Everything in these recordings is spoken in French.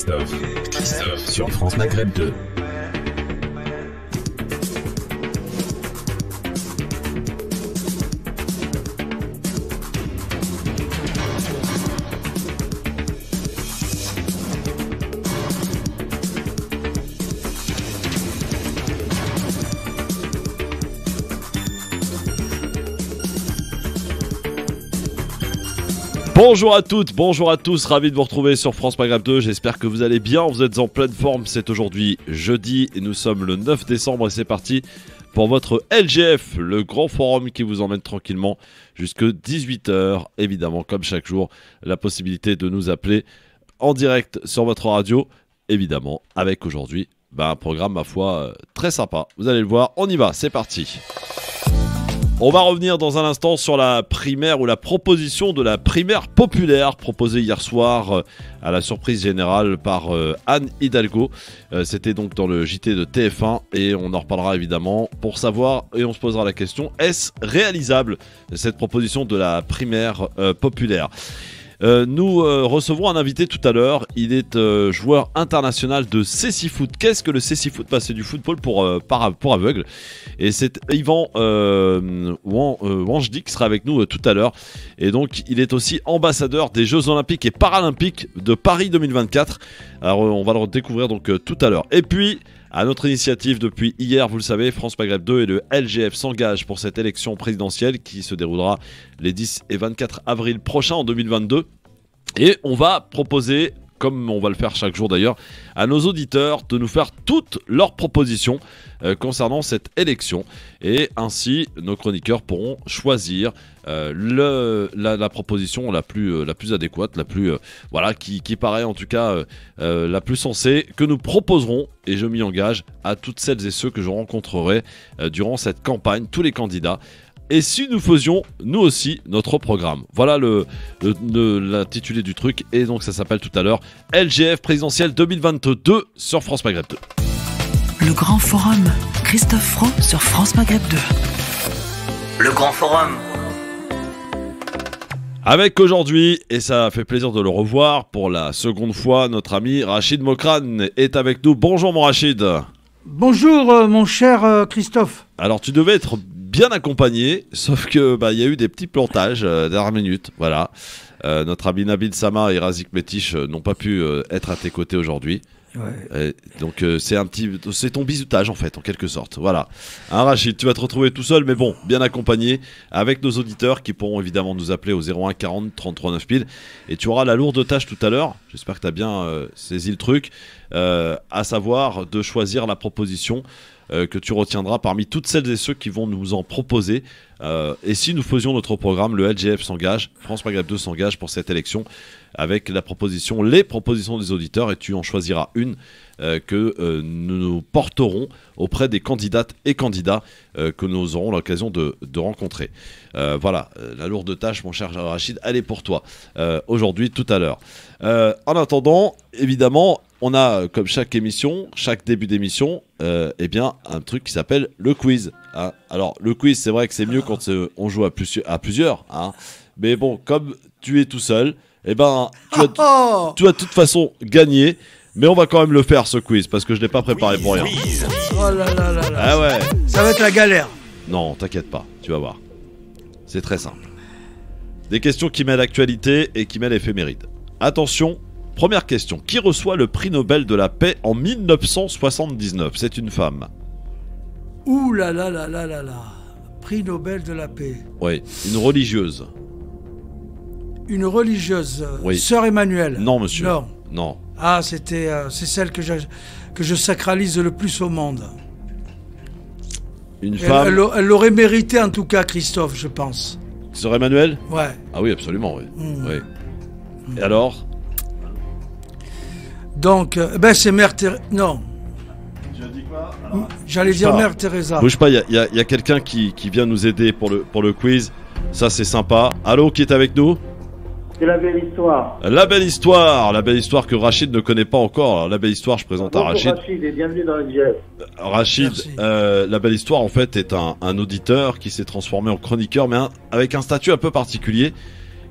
Christophe sur France Maghreb 2. Bonjour à toutes, bonjour à tous, ravi de vous retrouver sur France Maghreb 2, j'espère que vous allez bien, vous êtes en pleine forme, c'est aujourd'hui jeudi et nous sommes le 9 décembre et c'est parti pour votre LGF, le grand forum qui vous emmène tranquillement jusque 18h, évidemment comme chaque jour, la possibilité de nous appeler en direct sur votre radio, évidemment avec aujourd'hui un programme ma foi très sympa, vous allez le voir, on y va, c'est parti. On va revenir dans un instant sur la primaire ou la proposition de la primaire populaire proposée hier soir à la surprise générale par Anne Hidalgo. C'était donc dans le JT de TF1 et on en reparlera évidemment pour savoir et on se posera la question, est-ce réalisable cette proposition de la primaire populaire ? Nous recevons un invité tout à l'heure, il est joueur international de cécifoot. Qu'est-ce que le cécifoot ? C'est du football pour aveugles et c'est Yvan Wanjdi qui sera avec nous tout à l'heure et donc il est aussi ambassadeur des Jeux Olympiques et Paralympiques de Paris 2024. Alors on va le découvrir donc tout à l'heure et puis à notre initiative depuis hier, vous le savez, France Maghreb 2 et le LGF s'engagent pour cette élection présidentielle qui se déroulera les 10 et 24 avril prochains en 2022. Et on va proposer, comme on va le faire chaque jour d'ailleurs, à nos auditeurs de nous faire toutes leurs propositions concernant cette élection. Et ainsi, nos chroniqueurs pourront choisir la proposition la plus adéquate, qui paraît en tout cas la plus sensée, que nous proposerons, et je m'y engage, à toutes celles et ceux que je rencontrerai durant cette campagne, tous les candidats. Et si nous faisions, nous aussi, notre programme. Voilà l'intitulé du truc. Et donc ça s'appelle tout à l'heure LGF présidentielle 2022 sur France Maghreb 2. Le Grand Forum, Christophe Fro sur France Maghreb 2. Le Grand Forum. Avec aujourd'hui, et ça fait plaisir de le revoir pour la seconde fois, notre ami Rachid Mokrane est avec nous. Bonjour mon Rachid. Bonjour mon cher Christophe. Alors tu devais être bien accompagné, sauf que il y a eu des petits plantages dernière minute, voilà. Notre ami Nabil Sama et Razik Metiche n'ont pas pu être à tes côtés aujourd'hui. Ouais. Donc c'est ton bisoutage en fait, en quelque sorte. Voilà. Hein, Rachid, tu vas te retrouver tout seul, mais bon, bien accompagné avec nos auditeurs qui pourront évidemment nous appeler au 01 40 33 9000. Et tu auras la lourde tâche tout à l'heure. J'espère que tu as bien saisi le truc, à savoir de choisir la proposition que tu retiendras parmi toutes celles et ceux qui vont nous en proposer. Et si nous faisions notre programme, le LGF s'engage, France Maghreb 2 s'engage pour cette élection avec les propositions des auditeurs et tu en choisiras une que nous porterons auprès des candidates et candidats que nous aurons l'occasion de rencontrer. Voilà, la lourde tâche, mon cher Rachid, elle est pour toi aujourd'hui, tout à l'heure. En attendant, évidemment, on a, comme chaque début d'émission, un truc qui s'appelle le quiz. Hein. Alors, le quiz, c'est vrai que c'est mieux quand on joue à plusieurs. Hein. Mais bon, comme tu es tout seul, tu as de toute façon gagné. Mais on va quand même le faire, ce quiz, parce que je ne l'ai pas préparé pour rien. Oh là là là là. Ah ouais. Ça va être la galère. Non, t'inquiète pas, tu vas voir. C'est très simple. Des questions qui mêlent actualité et qui mêlent éphéméride. Attention, première question. Qui reçoit le prix Nobel de la paix en 1979 ? C'est une femme. Ouh là là là là là là. Prix Nobel de la paix. Oui, une religieuse. Une religieuse. Oui. Sœur Emmanuel. Non, monsieur. Non. Ah, c'est celle que je sacralise le plus au monde. Une femme. Elle l'aurait mérité en tout cas, Christophe, je pense. Sœur Emmanuel ? Ouais. Ah oui, absolument, oui. Oui. Et alors ? Donc, c'est Mère Teresa. Non. Tu as dit quoi ? J'allais dire Mère Teresa. Bouge pas, il y a quelqu'un qui vient nous aider pour le quiz. Ça, c'est sympa. Allô, qui est avec nous ? C'est la belle histoire. La belle histoire que Rachid ne connaît pas encore. Alors, la belle histoire, je présente à Rachid. Rachid et bienvenue dans le GF. Rachid, la belle histoire en fait est un auditeur qui s'est transformé en chroniqueur, mais avec un statut un peu particulier.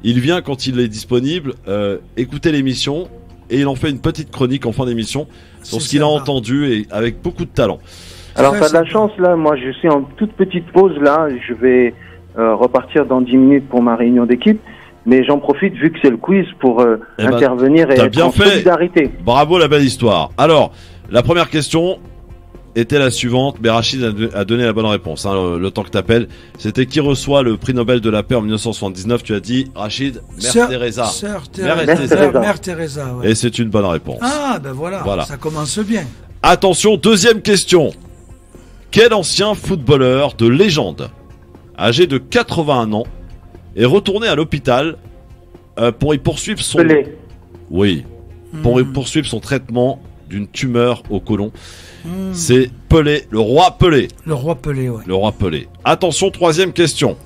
Il vient quand il est disponible, écouter l'émission, et il en fait une petite chronique en fin d'émission sur C'est ce qu'il a sympa. entendu et avec beaucoup de talent. Alors, Ouais, t'as de la c'est- chance, là. Moi, je suis en toute petite pause, là. Je vais repartir dans 10 minutes pour ma réunion d'équipe. Mais j'en profite, vu que c'est le quiz, pour Eh ben, intervenir et t'as être bien en fait. solidarité. Bravo, la belle histoire. Alors, la première question était la suivante, mais Rachid a donné la bonne réponse, hein, le temps que t'appelles. C'était qui reçoit le prix Nobel de la paix en 1979? Tu as dit, Rachid, Mère Teresa. Sœur Mère Teresa. Teresa. Mère Teresa, ouais. Et c'est une bonne réponse. Ah, ben voilà, Voilà. ça commence bien. Attention, deuxième question. Quel ancien footballeur de légende, âgé de 81 ans, est retourné à l'hôpital pour y poursuivre son... Pelé. Oui, pour y Hmm. poursuivre son traitement d'une tumeur au côlon. Hmm. C'est Pelé, le roi Pelé. Le roi Pelé, ouais. Le roi Pelé. Attention, troisième question.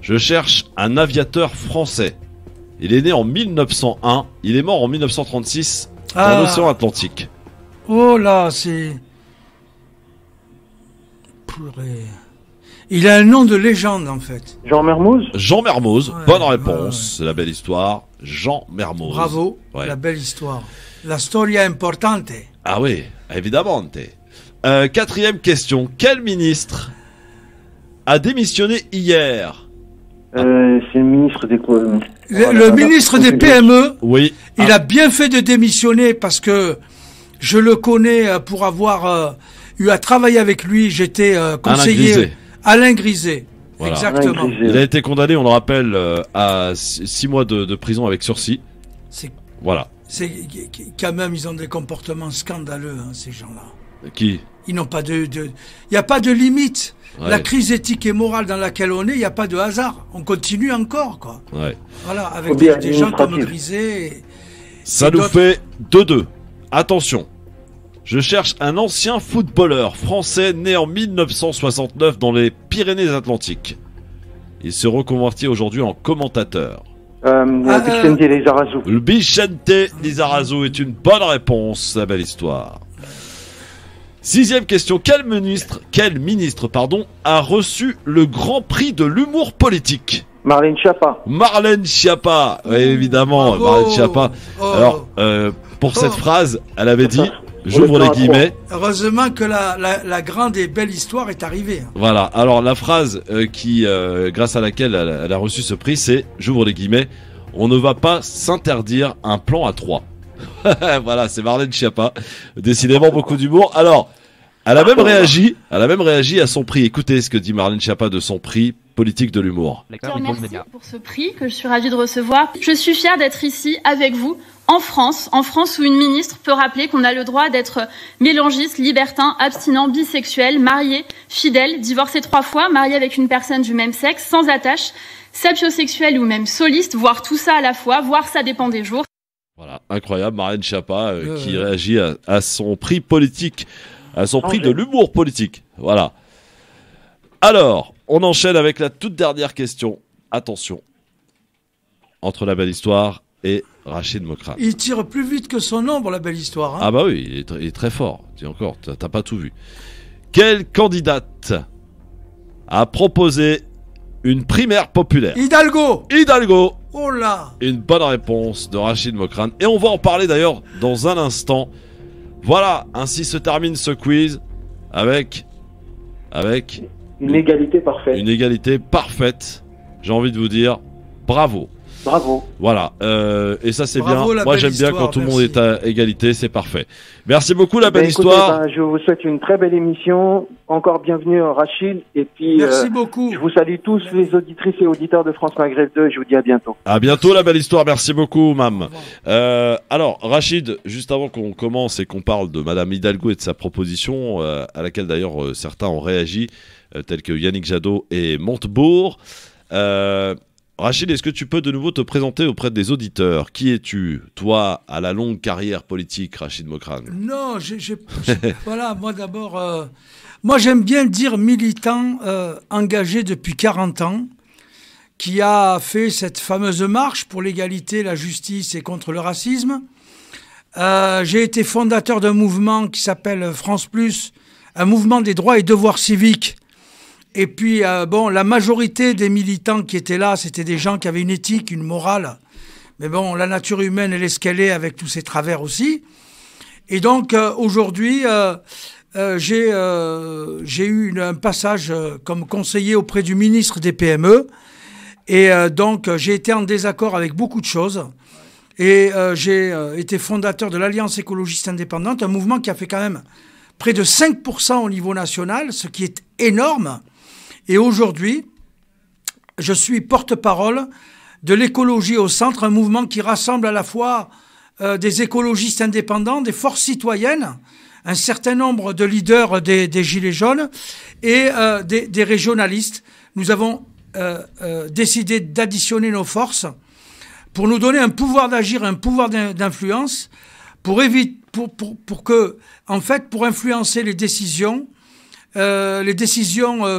Je cherche un aviateur français. Il est né en 1901, il est mort en 1936 dans l'océan Atlantique. Oh là, c'est... Purée. Il a un nom de légende, en fait. Jean Mermoz. Jean Mermoz, Ouais, bonne ouais, réponse, c'est la belle histoire. Jean Mermoz. Bravo, Ouais. la belle histoire. La storia importante. Ah oui, évidemment. Quatrième question. Quel ministre a démissionné hier? C'est le ministre des... Le ministre des PME, Oui. il a bien fait de démissionner parce que je le connais pour avoir eu à travailler avec lui. J'étais conseiller. Grisé. Alain Griset. Voilà. Exactement. Alain Griset. Il a été condamné, on le rappelle, à 6 mois de prison avec sursis. C'est Voilà. quand même, ils ont des comportements scandaleux, hein, ces gens-là. Qui? Ils n'ont pas il n'y a pas de limite. Ouais. La crise éthique et morale dans laquelle on est, il n'y a pas de hasard. On continue encore, quoi. Ouais. Voilà, avec Phobie des gens comme administrative. Griset. Ça Et nous d'autres- fait 2-2. Attention. Je cherche un ancien footballeur français né en 1969 dans les Pyrénées-Atlantiques. Il se reconvertit aujourd'hui en commentateur. Vicente Lizarazu. Le Vicente Lizarazu est une bonne réponse, la belle histoire. Sixième question. Quel ministre, a reçu le Grand Prix de l'humour politique? Marlène Schiappa. Marlène Schiappa, oui, évidemment, Bravo. Marlène Schiappa. Oh. Alors, pour cette Oh. phrase, elle avait dit, On j'ouvre le les prend à guillemets, Heureusement que la grande et belle histoire est arrivée. hein. voilà. Alors, la phrase grâce à laquelle elle a reçu ce prix, c'est, j'ouvre les guillemets, on ne va pas s'interdire un plan à 3. Voilà, c'est Marlène Schiappa. Décidément, beaucoup d'humour. Alors, elle a même réagi à son prix. Écoutez ce que dit Marlène Schiappa de son prix politique de l'humour. Je te remercie pour ce prix que je suis ravie de recevoir. Je suis fière d'être ici avec vous en France où une ministre peut rappeler qu'on a le droit d'être mélangiste, libertin, abstinent, bisexuel, marié, fidèle, divorcé 3 fois, marié avec une personne du même sexe, sans attache, sapiosexuel ou même soliste, voire tout ça à la fois, voire ça dépend des jours. Voilà, incroyable, Marlène Schiappa qui réagit à son prix politique, à son prix de l'humour politique. Voilà. Alors, on enchaîne avec la toute dernière question. Attention, entre la belle histoire et Rachid Mokrane. Il tire plus vite que son ombre, la belle histoire. hein. Ah bah oui, il est très fort. Dis encore, t'as pas tout vu. Quelle candidate a proposé une primaire populaire? Hidalgo. Hidalgo. Oh là. Une bonne réponse de Rachid Mokrane. Et on va en parler d'ailleurs dans un instant. Voilà, ainsi se termine ce quiz avec Une égalité parfaite. une égalité parfaite. J'ai envie de vous dire bravo. Bravo. Voilà, et ça c'est bien. Bravo, la Moi belle j'aime bien histoire, quand tout le merci. monde est à égalité, c'est parfait. Merci beaucoup la Ben, belle écoutez, histoire. ben, je vous souhaite une très belle émission. Encore bienvenue Rachid. Et puis, Merci beaucoup. je vous salue tous les auditrices et auditeurs de France Maghreb 2. Je vous dis à bientôt. À bientôt la belle histoire, merci beaucoup Mam. Alors Rachid, juste avant qu'on commence et qu'on parle de Madame Hidalgo et de sa proposition, à laquelle d'ailleurs certains ont réagi, tels que Yannick Jadot et Montebourg. Rachid, est-ce que tu peux de nouveau te présenter auprès des auditeurs? Qui es-tu, toi, à la longue carrière politique, Rachid Mokrane? Non, voilà, moi d'abord, moi j'aime bien dire militant engagé depuis 40 ans, qui a fait cette fameuse marche pour l'égalité, la justice et contre le racisme. J'ai été fondateur d'un mouvement qui s'appelle France Plus, un mouvement des droits et devoirs civiques. Et puis, la majorité des militants qui étaient là, c'était des gens qui avaient une éthique, une morale. Mais bon, la nature humaine, elle est ce qu'elle est avec tous ses travers aussi. Et donc, aujourd'hui, j'ai eu un passage comme conseiller auprès du ministre des PME. Et donc, j'ai été en désaccord avec beaucoup de choses. Et j'ai été fondateur de l'Alliance écologiste indépendante, un mouvement qui a fait quand même près de 5% au niveau national, ce qui est énorme. Et aujourd'hui, je suis porte-parole de l'écologie au centre, un mouvement qui rassemble à la fois des écologistes indépendants, des forces citoyennes, un certain nombre de leaders des Gilets jaunes et des régionalistes. Nous avons décidé d'additionner nos forces pour nous donner un pouvoir d'agir, un pouvoir d'influence, pour influencer les décisions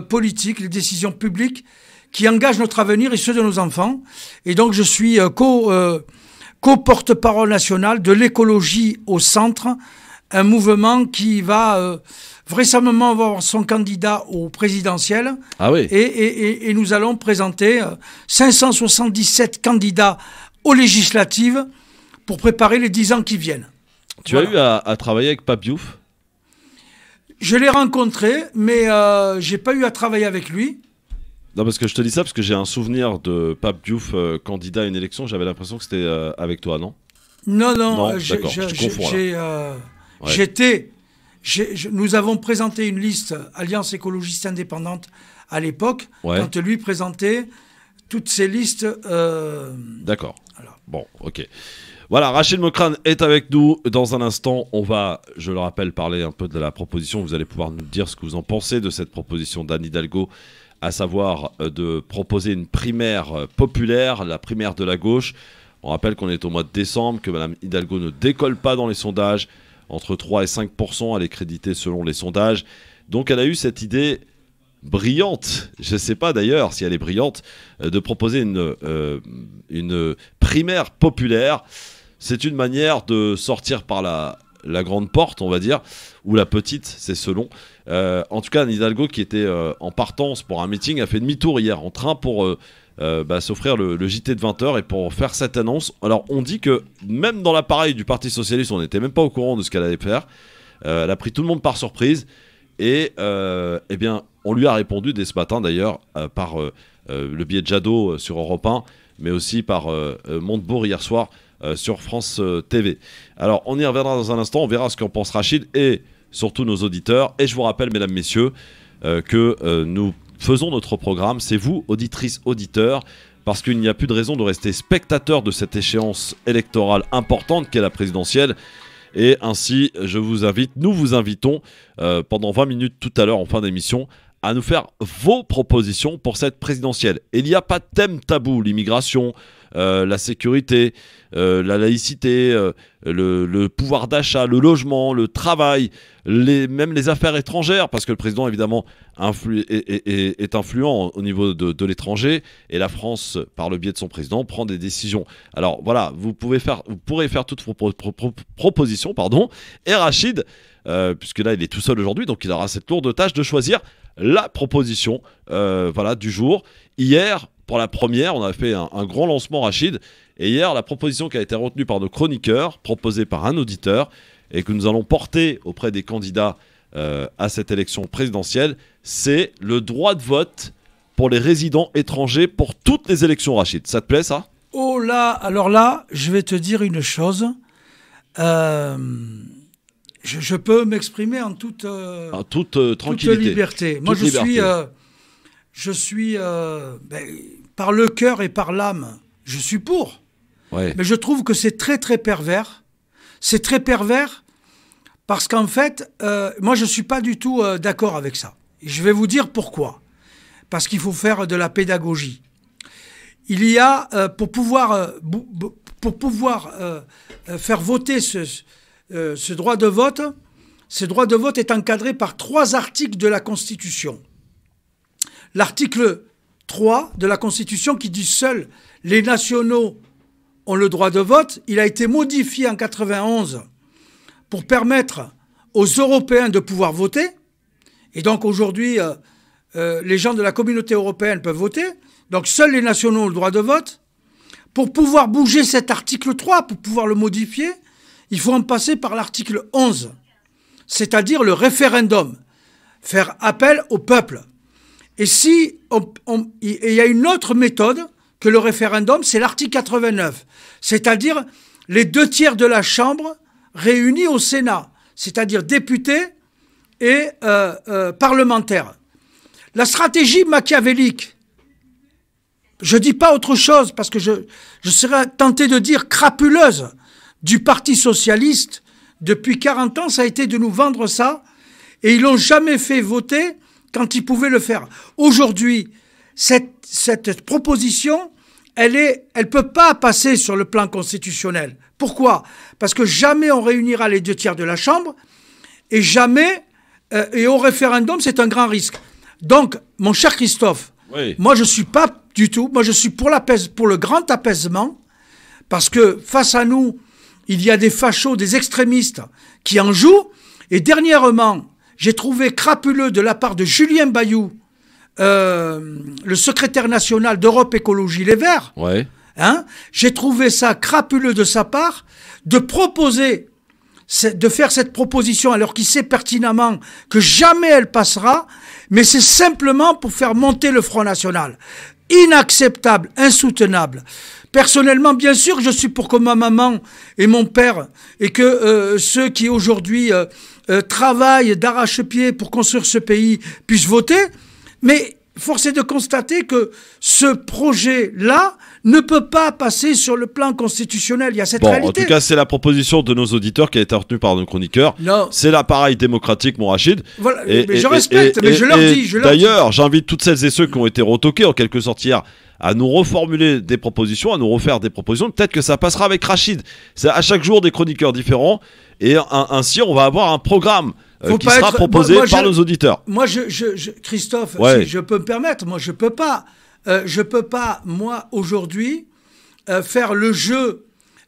politiques, les décisions publiques qui engagent notre avenir et ceux de nos enfants. Et donc je suis co-porte-parole national de l'écologie au centre, un mouvement qui va vraisemblablement avoir son candidat au présidentiel. Ah oui. Et nous allons présenter 577 candidats aux législatives pour préparer les 10 ans qui viennent. Tu as eu à travailler avec Pape Diouf? Je l'ai rencontré, mais j'ai pas eu à travailler avec lui. Non, parce que je te dis ça parce que j'ai un souvenir de Pape Diouf candidat à une élection. J'avais l'impression que c'était avec toi, non? Non, d'accord, je confonds, nous avons présenté une liste Alliance écologiste indépendante à l'époque, quand lui présentait toutes ces listes. D'accord. Alors. Bon, ok. Voilà, Rachid Mokrane est avec nous. Dans un instant, on va, je le rappelle, parler un peu de la proposition. Vous allez pouvoir nous dire ce que vous en pensez de cette proposition d'Anne Hidalgo, à savoir de proposer une primaire populaire, la primaire de la gauche. On rappelle qu'on est au mois de décembre, que Mme Hidalgo ne décolle pas dans les sondages. Entre 3 et 5%, elle est créditée selon les sondages. Donc elle a eu cette idée brillante, je ne sais pas d'ailleurs si elle est brillante, de proposer une primaire populaire. C'est une manière de sortir par la grande porte, on va dire, ou la petite, c'est selon. En tout cas, Anne Hidalgo, qui était en partance pour un meeting, a fait demi-tour hier en train pour s'offrir le JT de 20h et pour faire cette annonce. Alors, on dit que même dans l'appareil du Parti Socialiste, on n'était même pas au courant de ce qu'elle allait faire. Elle a pris tout le monde par surprise. Et eh bien, on lui a répondu dès ce matin d'ailleurs par le biais de Jadot sur Europe 1, mais aussi par Montebourg hier soir sur France TV. Alors, on y reviendra dans un instant, on verra ce qu'en pense Rachid et surtout nos auditeurs. Et je vous rappelle, mesdames, messieurs, que nous faisons notre programme. C'est vous, auditrices, auditeurs, parce qu'il n'y a plus de raison de rester spectateur de cette échéance électorale importante qu'est la présidentielle. Et ainsi, nous vous invitons pendant 20 minutes tout à l'heure en fin d'émission à nous faire vos propositions pour cette présidentielle. Et il n'y a pas de thème tabou, l'immigration, la sécurité, la laïcité, le pouvoir d'achat, le logement, le travail, même les affaires étrangères, parce que le président évidemment est influent au niveau de l'étranger, et la France, par le biais de son président, prend des décisions. Alors voilà, vous pourrez faire toutes vos propositions, et Rachid, puisque là il est tout seul aujourd'hui, donc il aura cette lourde tâche de choisir la proposition du jour. Hier, pour la première, on a fait un grand lancement, Rachid, et hier, la proposition qui a été retenue par nos chroniqueurs, proposée par un auditeur, et que nous allons porter auprès des candidats à cette élection présidentielle, c'est le droit de vote pour les résidents étrangers pour toutes les élections, Rachid. Ça te plaît, ça? Oh là, alors là, je vais te dire une chose. Je peux m'exprimer en toute tranquillité. Toute liberté. Moi, je suis par le cœur et par l'âme, je suis pour. Ouais. Mais je trouve que c'est très, très pervers. C'est très pervers parce qu'en fait, moi, je ne suis pas du tout d'accord avec ça. Et je vais vous dire pourquoi. Parce qu'il faut faire de la pédagogie. Il y a, pour pouvoir faire voter ce droit de vote, ce droit de vote est encadré par 3 articles de la Constitution. L'article 3 de la Constitution qui dit seuls les nationaux ont le droit de vote, il a été modifié en 91 pour permettre aux Européens de pouvoir voter. Et donc aujourd'hui, les gens de la communauté européenne peuvent voter. Donc seuls les nationaux ont le droit de vote. Pour pouvoir bouger cet article 3, pour pouvoir le modifier, il faut en passer par l'article 11, c'est-à-dire le référendum, faire appel au peuple. Et si il y a une autre méthode que le référendum, c'est l'article 89, c'est-à-dire les 2/3 de la Chambre réunis au Sénat, c'est-à-dire députés et parlementaires. La stratégie machiavélique, je ne dis pas autre chose parce que je serais tenté de dire crapuleuse du Parti socialiste depuis 40 ans, ça a été de nous vendre ça et ils l'ont jamais fait voter quand ils pouvaient le faire. Aujourd'hui, cette proposition, elle peut pas passer sur le plan constitutionnel. Pourquoi? Parce que jamais on réunira les 2/3 de la Chambre et jamais, et au référendum, c'est un grand risque. Donc, mon cher Christophe, oui. Moi je suis pas du tout, moi je suis pour le grand apaisement, parce que face à nous, il y a des fachos, des extrémistes qui en jouent, et dernièrement, j'ai trouvé crapuleux de la part de Julien Bayou, le secrétaire national d'Europe Écologie Les Verts, Ouais. hein, j'ai trouvé ça crapuleux de sa part de proposer, de faire cette proposition alors qu'il sait pertinemment que jamais elle passera, mais c'est simplement pour faire monter le Front National. Inacceptable, insoutenable. Personnellement, bien sûr, je suis pour que ma maman et mon père et que ceux qui aujourd'hui travaillent d'arrache-pied pour construire ce pays puissent voter, mais force est de constater que ce projet-là ne peut pas passer sur le plan constitutionnel. Il y a cette réalité. En tout cas, c'est la proposition de nos auditeurs qui a été retenue par nos chroniqueurs. Non. C'est l'appareil démocratique, mon Rachid. Voilà, mais je respecte, mais je leur dis. D'ailleurs, j'invite toutes celles et ceux qui ont été retoqués en quelque sorte hier à nous reformuler des propositions, à nous refaire des propositions. Peut-être que ça passera avec Rachid. C'est à chaque jour des chroniqueurs différents. Et ainsi, on va avoir un programme qui sera proposé par nos auditeurs. Moi, Christophe, ouais. Si je peux me permettre, moi, je peux pas, moi, aujourd'hui, faire le jeu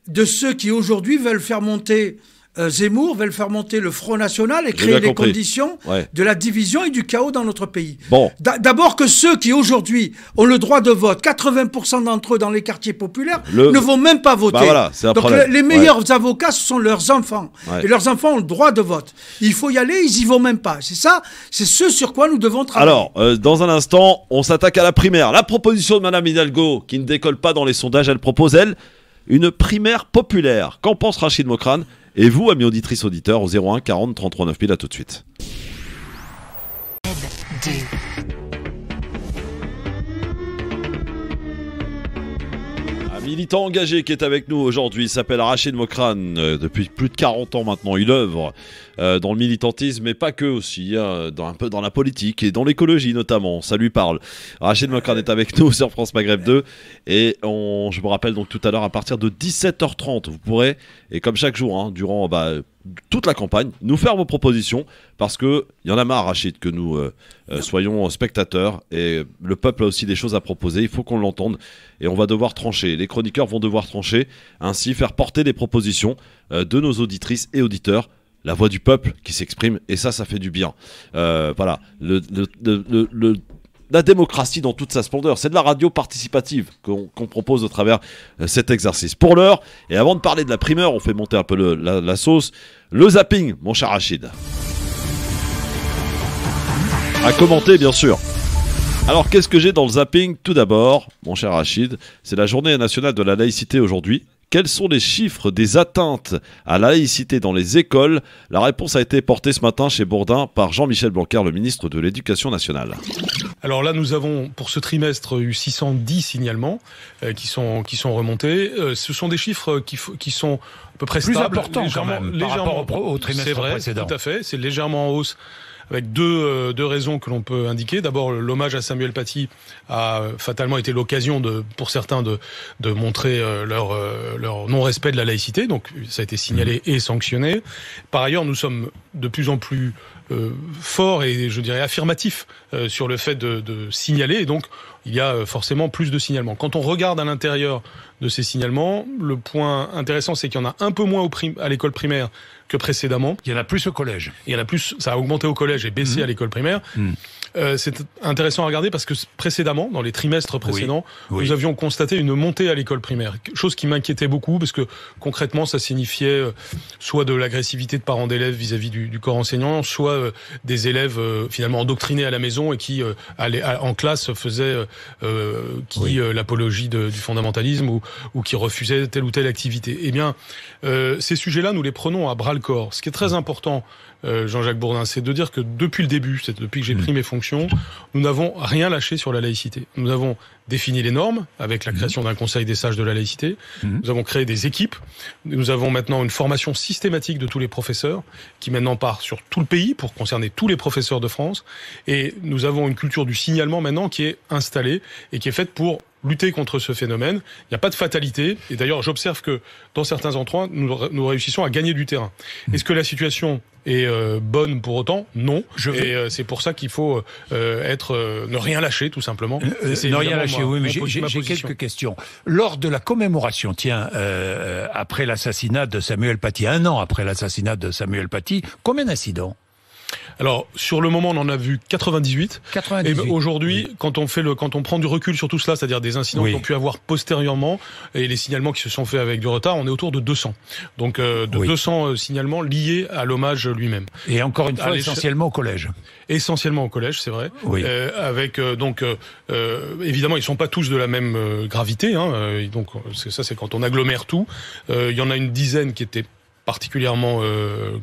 de ceux qui, aujourd'hui, veulent faire monter Zemmour, veulent faire monter le Front National et créer les conditions de la division et du chaos dans notre pays. Bon. D'abord que ceux qui, aujourd'hui, ont le droit de vote, 80% d'entre eux dans les quartiers populaires, ne vont même pas voter. Bah voilà, c'est un Donc problème. les meilleurs avocats, ce sont leurs enfants. Et leurs enfants ont le droit de vote. Il faut y aller, ils y vont même pas. C'est ça, c'est ce sur quoi nous devons travailler. Alors, dans un instant, on s'attaque à la primaire. La proposition de Madame Hidalgo, qui ne décolle pas dans les sondages, elle propose, elle, une primaire populaire. Qu'en pense Rachid Mokrane? Et vous, amis auditrices, auditeurs, au 01 40 33 9000, à tout de suite. Un militant engagé qui est avec nous aujourd'hui s'appelle Rachid Mokrane. Depuis plus de 40 ans maintenant, il œuvre dans le militantisme, mais pas que aussi, un peu dans la politique et dans l'écologie notamment. Ça lui parle. Rachid Mokrane est avec nous sur France Maghreb 2 et je vous rappelle donc tout à l'heure à partir de 17h30, vous pourrez, et comme chaque jour, durant toute la campagne, nous faire vos propositions, parce que il y en a marre, Rachid, que nous soyons spectateurs, et le peuple a aussi des choses à proposer, il faut qu'on l'entende, et on va devoir trancher, les chroniqueurs vont devoir trancher, ainsi faire porter des propositions de nos auditrices et auditeurs, la voix du peuple qui s'exprime, et ça fait du bien. Voilà, la démocratie dans toute sa splendeur, c'est de la radio participative qu'on propose au travers cet exercice. Pour l'heure, et avant de parler de la primeur, on fait monter un peu la sauce, le zapping, mon cher Rachid. À commenter, bien sûr. Alors, qu'est-ce que j'ai dans le zapping? Tout d'abord, mon cher Rachid, c'est la journée nationale de la laïcité aujourd'hui. Quels sont les chiffres des atteintes à la laïcité dans les écoles? La réponse a été portée ce matin chez Bourdin par Jean-Michel Blanquer, le ministre de l'Éducation nationale. Alors là, nous avons pour ce trimestre eu 610 signalements qui sont remontés. Ce sont des chiffres qui sont à peu près plus stables, importants quand même par rapport au trimestre précédent. Tout à fait, c'est légèrement en hausse, avec deux raisons que l'on peut indiquer. D'abord, l'hommage à Samuel Paty a fatalement été l'occasion pour certains de montrer leur non-respect de la laïcité, donc ça a été signalé et sanctionné. Par ailleurs, nous sommes de plus en plus forts et je dirais affirmatifs sur le fait de signaler, et donc il y a forcément plus de signalements. Quand on regarde à l'intérieur de ces signalements, le point intéressant, c'est qu'il y en a un peu moins à l'école primaire que précédemment. Il y en a plus au collège. Il y en a plus, ça a augmenté au collège et baissé à l'école primaire. C'est intéressant à regarder parce que précédemment, dans les trimestres précédents, nous avions constaté une montée à l'école primaire. Chose qui m'inquiétait beaucoup parce que concrètement, ça signifiait soit de l'agressivité de parents d'élèves vis-à-vis du corps enseignant, soit des élèves finalement endoctrinés à la maison et qui, en classe, faisaient l'apologie du fondamentalisme ou qui refusaient telle ou telle activité. Eh bien, ces sujets-là, nous les prenons à bras-le-corps. Ce qui est très important, Jean-Jacques Bourdin, c'est de dire que depuis le début, depuis que j'ai pris mes fonctions, nous n'avons rien lâché sur la laïcité. Nous avons défini les normes avec la création d'un conseil des sages de la laïcité. Nous avons créé des équipes. Nous avons maintenant une formation systématique de tous les professeurs qui maintenant part sur tout le pays pour concerner tous les professeurs de France. Et nous avons une culture du signalement maintenant qui est installée et qui est faite pour lutter contre ce phénomène. Il n'y a pas de fatalité. Et d'ailleurs, j'observe que dans certains endroits, nous réussissons à gagner du terrain. Est-ce que la situation est bonne pour autant? Non. Et c'est pour ça qu'il faut ne rien lâcher, tout simplement. Ne rien lâcher, oui, mais j'ai quelques questions. Lors de la commémoration, après l'assassinat de Samuel Paty, 1 an après l'assassinat de Samuel Paty, combien d'incidents? Alors, sur le moment, on en a vu 98. Et aujourd'hui, quand on prend du recul sur tout cela, c'est-à-dire des incidents qui ont pu avoir postérieurement et les signalements qui se sont faits avec du retard, on est autour de 200. Donc, 200 signalements liés à l'hommage lui-même. Et encore une fois, essentiellement au collège. Essentiellement au collège, c'est vrai. Oui. Évidemment, ils sont pas tous de la même gravité. Donc, ça, c'est quand on agglomère tout. Il y en a une dizaine qui étaient particulièrement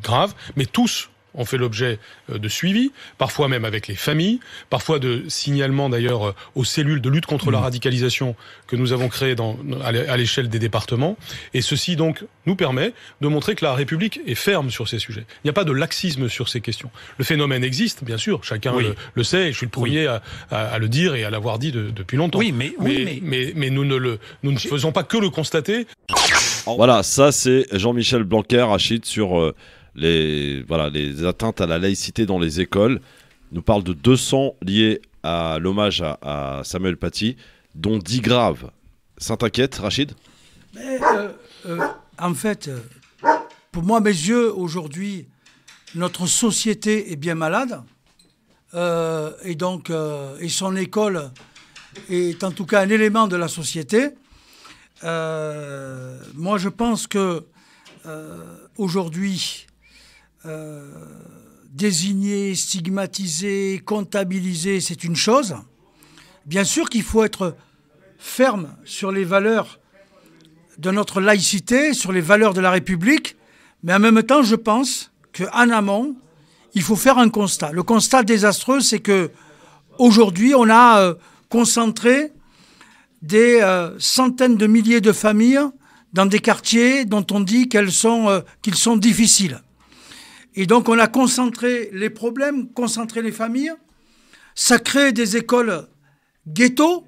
graves, mais tous ont fait l'objet de suivi, parfois même avec les familles, parfois de signalements d'ailleurs aux cellules de lutte contre la radicalisation que nous avons créées à l'échelle des départements. Et ceci donc nous permet de montrer que la République est ferme sur ces sujets. Il n'y a pas de laxisme sur ces questions. Le phénomène existe, bien sûr, chacun le sait, et je suis le premier à le dire et à l'avoir dit depuis longtemps. Mais nous ne faisons pas que le constater. Voilà, ça c'est Jean-Michel Blanquer, Rachid, sur les atteintes à la laïcité dans les écoles. Il nous parle de 200 liés à l'hommage à Samuel Paty, dont 10 graves. Ça t'inquiète, Rachid? En fait, pour moi, mes yeux, aujourd'hui, notre société est bien malade. Et son école est en tout cas un élément de la société. Moi, je pense que aujourd'hui, désigner, stigmatiser, comptabiliser, c'est une chose. Bien sûr qu'il faut être ferme sur les valeurs de notre laïcité, sur les valeurs de la République, mais en même temps, je pense qu'en amont, il faut faire un constat. Le constat désastreux, c'est que aujourd'hui, on a concentré des centaines de milliers de familles dans des quartiers dont on dit qu'ils sont difficiles. Et donc, on a concentré les problèmes, concentré les familles. Ça crée des écoles ghettos.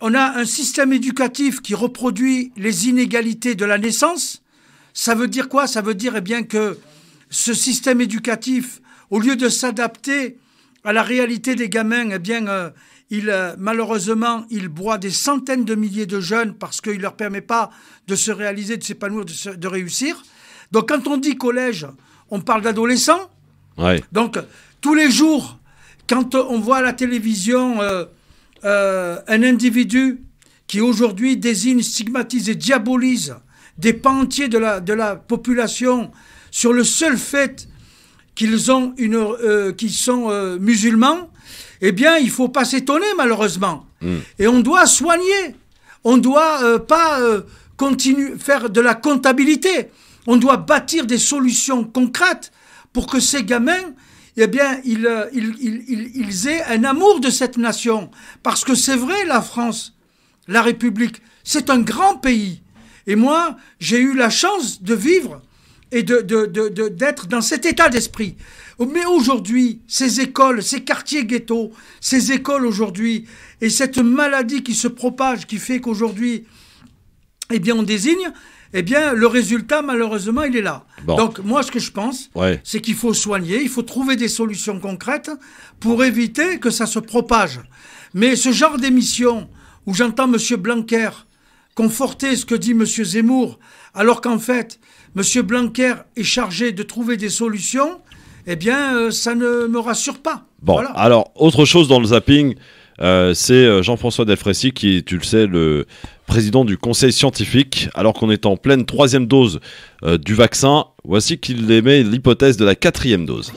On a un système éducatif qui reproduit les inégalités de la naissance. Ça veut dire quoi? Ça veut dire que ce système éducatif, au lieu de s'adapter à la réalité des gamins, malheureusement, il broie des centaines de milliers de jeunes parce qu'il ne leur permet pas de se réaliser, de s'épanouir, de réussir. Donc, quand on dit collège, on parle d'adolescents. Ouais. Donc, tous les jours, quand on voit à la télévision un individu qui aujourd'hui désigne, stigmatise et diabolise des pans entiers de la population sur le seul fait qu'ils sont musulmans, eh bien, il ne faut pas s'étonner, malheureusement. Et on doit soigner. On ne doit pas faire de la comptabilité. On doit bâtir des solutions concrètes pour que ces gamins, eh bien, ils aient un amour de cette nation. Parce que c'est vrai, la France, la République, c'est un grand pays. Et moi, j'ai eu la chance de vivre et d'être dans cet état d'esprit. Mais aujourd'hui, ces écoles, ces quartiers ghettos, ces écoles aujourd'hui, et cette maladie qui se propage, qui fait qu'aujourd'hui, eh bien, on désigne, eh bien, le résultat, malheureusement, il est là. Bon. Donc, moi, ce que je pense, c'est qu'il faut soigner, il faut trouver des solutions concrètes pour éviter que ça se propage. Mais ce genre d'émission où j'entends M. Blanquer conforter ce que dit M. Zemmour, alors qu'en fait, M. Blanquer est chargé de trouver des solutions, eh bien, ça ne me rassure pas. Bon, voilà. Alors, autre chose dans le zapping, c'est Jean-François Delfraissy qui, tu le sais, le président du conseil scientifique, alors qu'on est en pleine 3e dose du vaccin. Voici qu'il émet l'hypothèse de la 4e dose.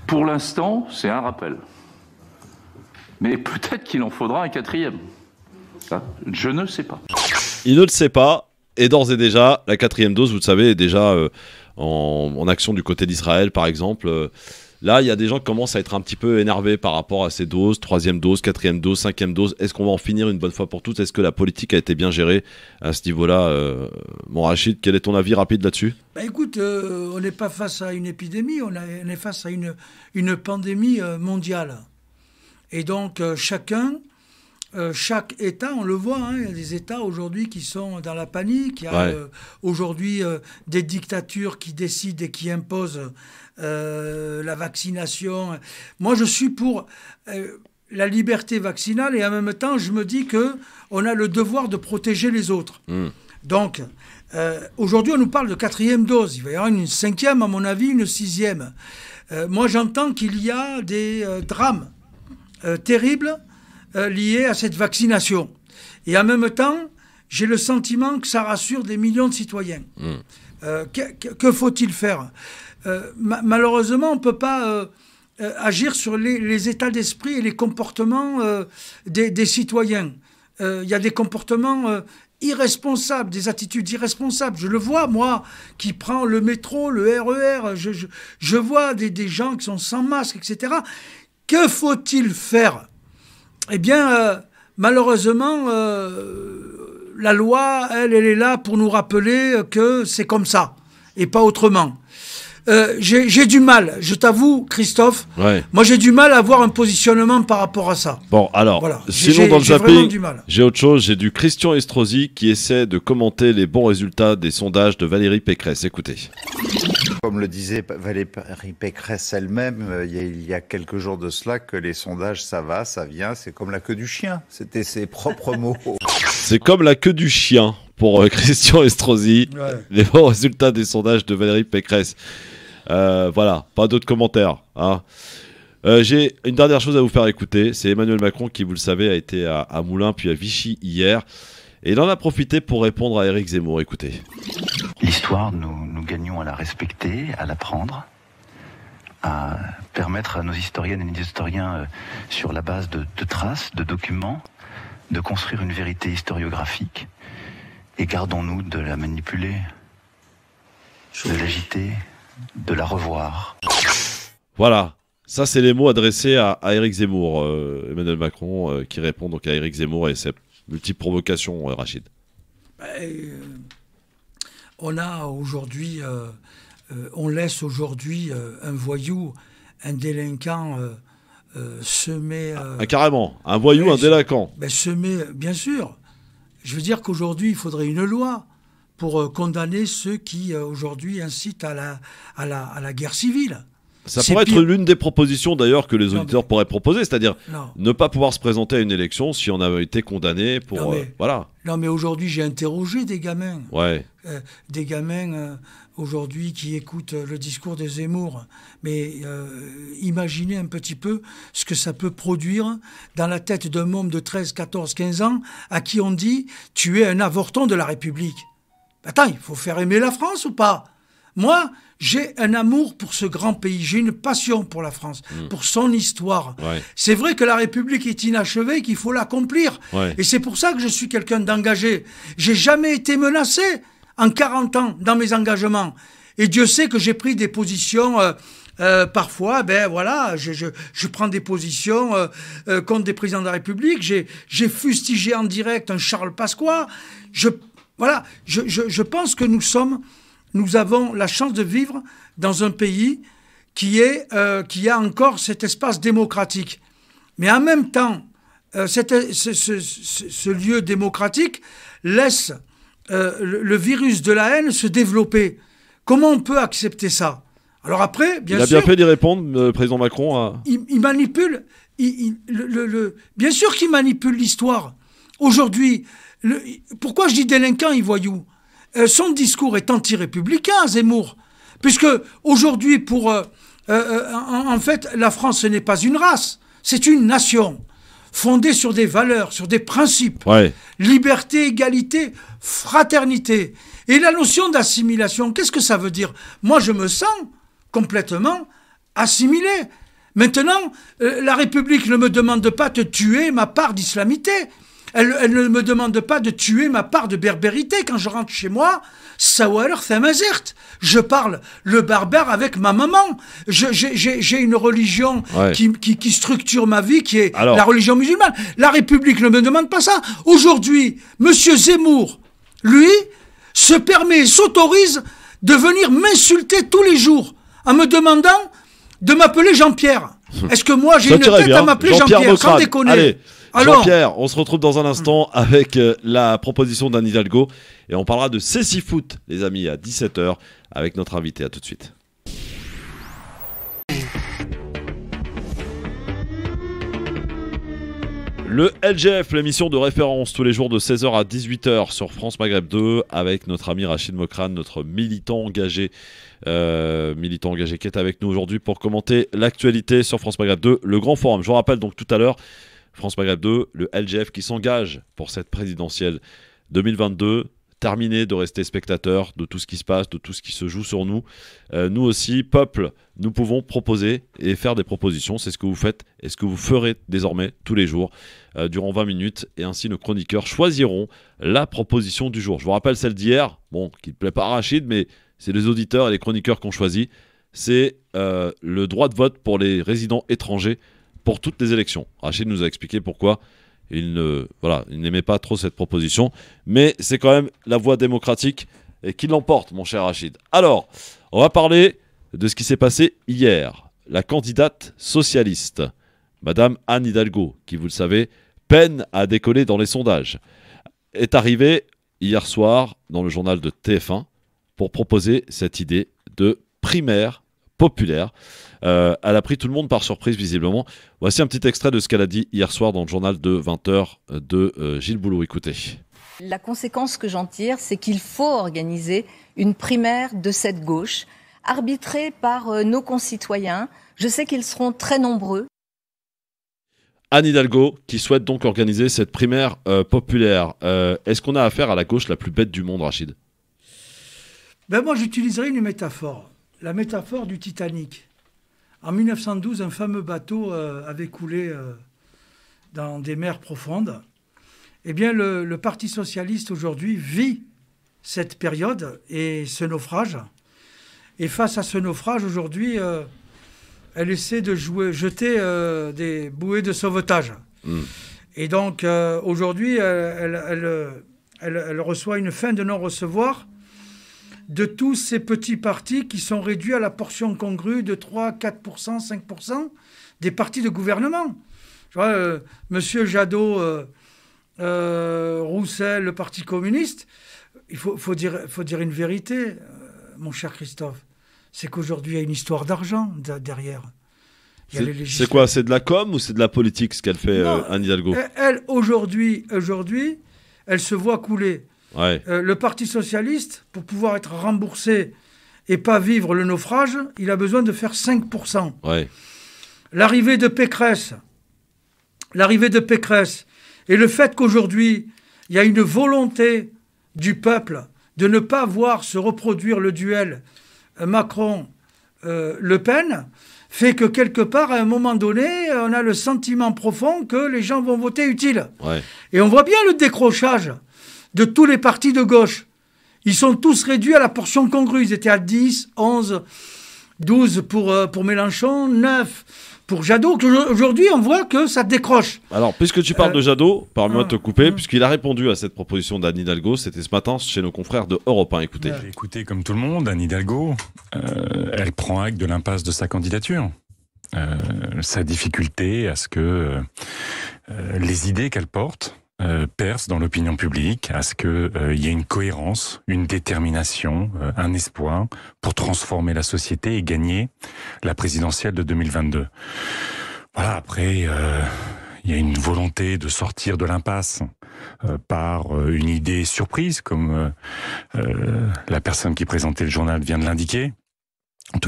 Pour l'instant, c'est un rappel. Mais peut-être qu'il en faudra un 4e. Ça, je ne sais pas. Il ne le sait pas, et d'ores et déjà, la 4e dose, vous le savez, est déjà en action du côté d'Israël, par exemple. Là, il y a des gens qui commencent à être un petit peu énervés par rapport à ces doses, 3e dose, 4e dose, 5e dose. Est-ce qu'on va en finir une bonne fois pour toutes? Est-ce que la politique a été bien gérée à ce niveau-là? Mon Rachid, quel est ton avis rapide là-dessus? Écoute, on n'est pas face à une épidémie, on est face à une pandémie mondiale. Et donc, chaque État, on le voit, hein, il y a des États aujourd'hui qui sont dans la panique, il y a aujourd'hui des dictatures qui décident et qui imposent la vaccination. Moi, je suis pour la liberté vaccinale et en même temps, je me dis qu'on a le devoir de protéger les autres. Donc, aujourd'hui, on nous parle de 4e dose. Il va y avoir une 5e, à mon avis, une 6e. Moi, j'entends qu'il y a des drames terribles liés à cette vaccination. Et en même temps, j'ai le sentiment que ça rassure des millions de citoyens. Que faut-il faire? Malheureusement, on ne peut pas agir sur les états d'esprit et les comportements des citoyens. Il y a des comportements irresponsables, des attitudes irresponsables. Je le vois, moi, qui prends le métro, le RER, je vois des gens qui sont sans masque, etc. Que faut-il faire? Eh bien, malheureusement, la loi, elle est là pour nous rappeler que c'est comme ça, et pas autrement. J'ai du mal, je t'avoue, Christophe, moi j'ai du mal à avoir un positionnement par rapport à ça. Bon, alors, voilà. sinon dans le zapping, j'ai autre chose, j'ai du Christian Estrosi qui essaie de commenter les bons résultats des sondages de Valérie Pécresse. Écoutez. Comme le disait Valérie Pécresse elle-même, il y a quelques jours de cela, que les sondages, ça va, ça vient, c'est comme la queue du chien. C'était ses propres mots. C'est comme la queue du chien pour Christian Estrosi, les bons résultats des sondages de Valérie Pécresse. Voilà, pas d'autres commentaires. Hein. J'ai une dernière chose à vous faire écouter. C'est Emmanuel Macron qui, vous le savez, a été à Moulins puis à Vichy hier. Et il en a profité pour répondre à Éric Zemmour. Écoutez. L'histoire, nous gagnons à la respecter, à l'apprendre, à permettre à nos historiennes et nos historiens, sur la base de traces, de documents, de construire une vérité historiographique. Et gardons-nous de la manipuler, de l'agiter, de la revoir. Voilà, ça c'est les mots adressés à Éric Zemmour, Emmanuel Macron qui répond donc à Éric Zemmour et ses multiples provocations, Rachid. On a aujourd'hui, on laisse aujourd'hui un voyou, un délinquant semer... carrément, un voyou, un délinquant. Semer, bien sûr. Je veux dire qu'aujourd'hui, il faudrait une loi pour condamner ceux qui, aujourd'hui, incitent à la guerre civile. Ça pourrait être l'une des propositions, d'ailleurs, que les auditeurs pourraient proposer, c'est-à-dire ne pas pouvoir se présenter à une élection si on avait été condamné pour... voilà. Non, mais aujourd'hui, j'ai interrogé des gamins. Ouais. Des gamins, aujourd'hui, qui écoutent le discours de Zemmour. Mais imaginez un petit peu ce que ça peut produire dans la tête d'un homme de 13, 14, 15 ans à qui on dit « tu es un avorton de la République ». Attends, il faut faire aimer la France ou pas? Moi, j'ai un amour pour ce grand pays, j'ai une passion pour la France, pour son histoire. Ouais. C'est vrai que la République est inachevée, qu'il faut l'accomplir. Ouais. Et c'est pour ça que je suis quelqu'un d'engagé. J'ai jamais été menacé en 40 ans dans mes engagements. Et Dieu sait que j'ai pris des positions... parfois, voilà, je prends des positions contre des présidents de la République. J'ai fustigé en direct un Charles Pasqua. Je pense que nous avons la chance de vivre dans un pays qui a encore cet espace démocratique. Mais en même temps, ce lieu démocratique laisse le virus de la haine se développer. Comment on peut accepter ça? Alors après, bien sûr... Il a bien fait d'y répondre, le président Macron. Il manipule... bien sûr qu'il manipule l'histoire. Aujourd'hui, pourquoi je dis délinquant et voyou? Son discours est anti-républicain, Zemmour. Puisque aujourd'hui, pour En fait, la France, ce n'est pas une race, c'est une nation fondée sur des valeurs, sur des principes. Ouais. Liberté, égalité, fraternité. Et la notion d'assimilation, qu'est-ce que ça veut dire? Moi, je me sens complètement assimilé. Maintenant, la République ne me demande pas de tuer ma part d'islamité. Elle ne me demande pas de tuer ma part de berbérité. Quand je rentre chez moi, Sawer Thamazert. Je parle le berbère avec ma maman. J'ai une religion qui structure ma vie, qui est la religion musulmane. La République ne me demande pas ça. Aujourd'hui, Monsieur Zemmour, lui, se permet, s'autorise de venir m'insulter tous les jours en me demandant de m'appeler Jean-Pierre. Est-ce que moi j'ai une tête à m'appeler Jean-Pierre, sans déconner? Allez, Jean-Pierre, on se retrouve dans un instant avec la proposition d'Anne Hidalgo et on parlera de Cécifoot, les amis, à 17h avec notre invité. À tout de suite. Le LGF, l'émission de référence tous les jours de 16h à 18h sur France Maghreb 2 avec notre ami Rachid Mokrane, notre militant engagé qui est avec nous aujourd'hui pour commenter l'actualité sur France Maghreb 2, le grand forum. Je vous rappelle donc tout à l'heure, France Maghreb 2, le LGF qui s'engage pour cette présidentielle 2022. Terminer de rester spectateur de tout ce qui se passe, de tout ce qui se joue sur nous. Nous aussi, peuple, nous pouvons proposer et faire des propositions. C'est ce que vous faites et ce que vous ferez désormais tous les jours durant 20 minutes. Et ainsi, nos chroniqueurs choisiront la proposition du jour. Je vous rappelle celle d'hier, bon, qui ne plaît pas à Rachid, mais c'est les auditeurs et les chroniqueurs qui ont choisi. C'est le droit de vote pour les résidents étrangers pour toutes les élections. Rachid nous a expliqué pourquoi. Il n'aimait pas trop cette proposition, mais c'est quand même la voie démocratique qui l'emporte, mon cher Rachid. Alors, on va parler de ce qui s'est passé hier. La candidate socialiste, Madame Anne Hidalgo, qui, vous le savez, peine à décoller dans les sondages, est arrivée hier soir dans le journal de TF1 pour proposer cette idée de primaire populaire. Elle a pris tout le monde par surprise visiblement. Voici un petit extrait de ce qu'elle a dit hier soir dans le journal de 20h de Gilles Boulot. Écoutez. La conséquence que j'en tire, c'est qu'il faut organiser une primaire de cette gauche, arbitrée par nos concitoyens. Je sais qu'ils seront très nombreux. Anne Hidalgo qui souhaite donc organiser cette primaire populaire. Est-ce qu'on a affaire à la gauche la plus bête du monde, Rachid? Moi, j'utiliserai une métaphore. La métaphore du Titanic. En 1912, un fameux bateau avait coulé dans des mers profondes. Eh bien, le Parti socialiste aujourd'hui vit cette période et ce naufrage. Et face à ce naufrage, aujourd'hui, elle essaie de jeter des bouées de sauvetage. Et donc, aujourd'hui, elle reçoit une fin de non-recevoir de tous ces petits partis qui sont réduits à la portion congrue de 3, 4%, 5% des partis de gouvernement. Je vois, Monsieur Jadot, Roussel, le Parti communiste, il faut dire une vérité, mon cher Christophe, c'est qu'aujourd'hui, il y a une histoire d'argent derrière. C'est quoi? C'est de la com ou c'est de la politique ce qu'elle fait, Anne Hidalgo? Elle, aujourd'hui, elle se voit couler. Ouais. Le Parti socialiste, pour pouvoir être remboursé et pas vivre le naufrage, il a besoin de faire 5%. Ouais. L'arrivée de Pécresse et le fait qu'aujourd'hui, il y a une volonté du peuple de ne pas voir se reproduire le duel Macron-Le Pen, fait que quelque part, à un moment donné, on a le sentiment profond que les gens vont voter utile. Ouais. Et on voit bien le décrochage de tous les partis de gauche. Ils sont tous réduits à la portion congrue. Ils étaient à 10, 11, 12 pour Mélenchon, 9 pour Jadot. Aujourd'hui, on voit que ça décroche. Alors, puisque tu parles de Jadot, permets-moi de te couper, puisqu'il a répondu à cette proposition d'Anne Hidalgo. C'était ce matin chez nos confrères de Europe 1. Écoutez. J'ai écouté comme tout le monde, Anne Hidalgo. Elle prend acte de l'impasse de sa candidature. Sa difficulté à ce que les idées qu'elle porte perce dans l'opinion publique, à ce qu'il y ait une cohérence, une détermination, un espoir pour transformer la société et gagner la présidentielle de 2022. Voilà, après, il y a une volonté de sortir de l'impasse par une idée surprise, comme la personne qui présentait le journal vient de l'indiquer.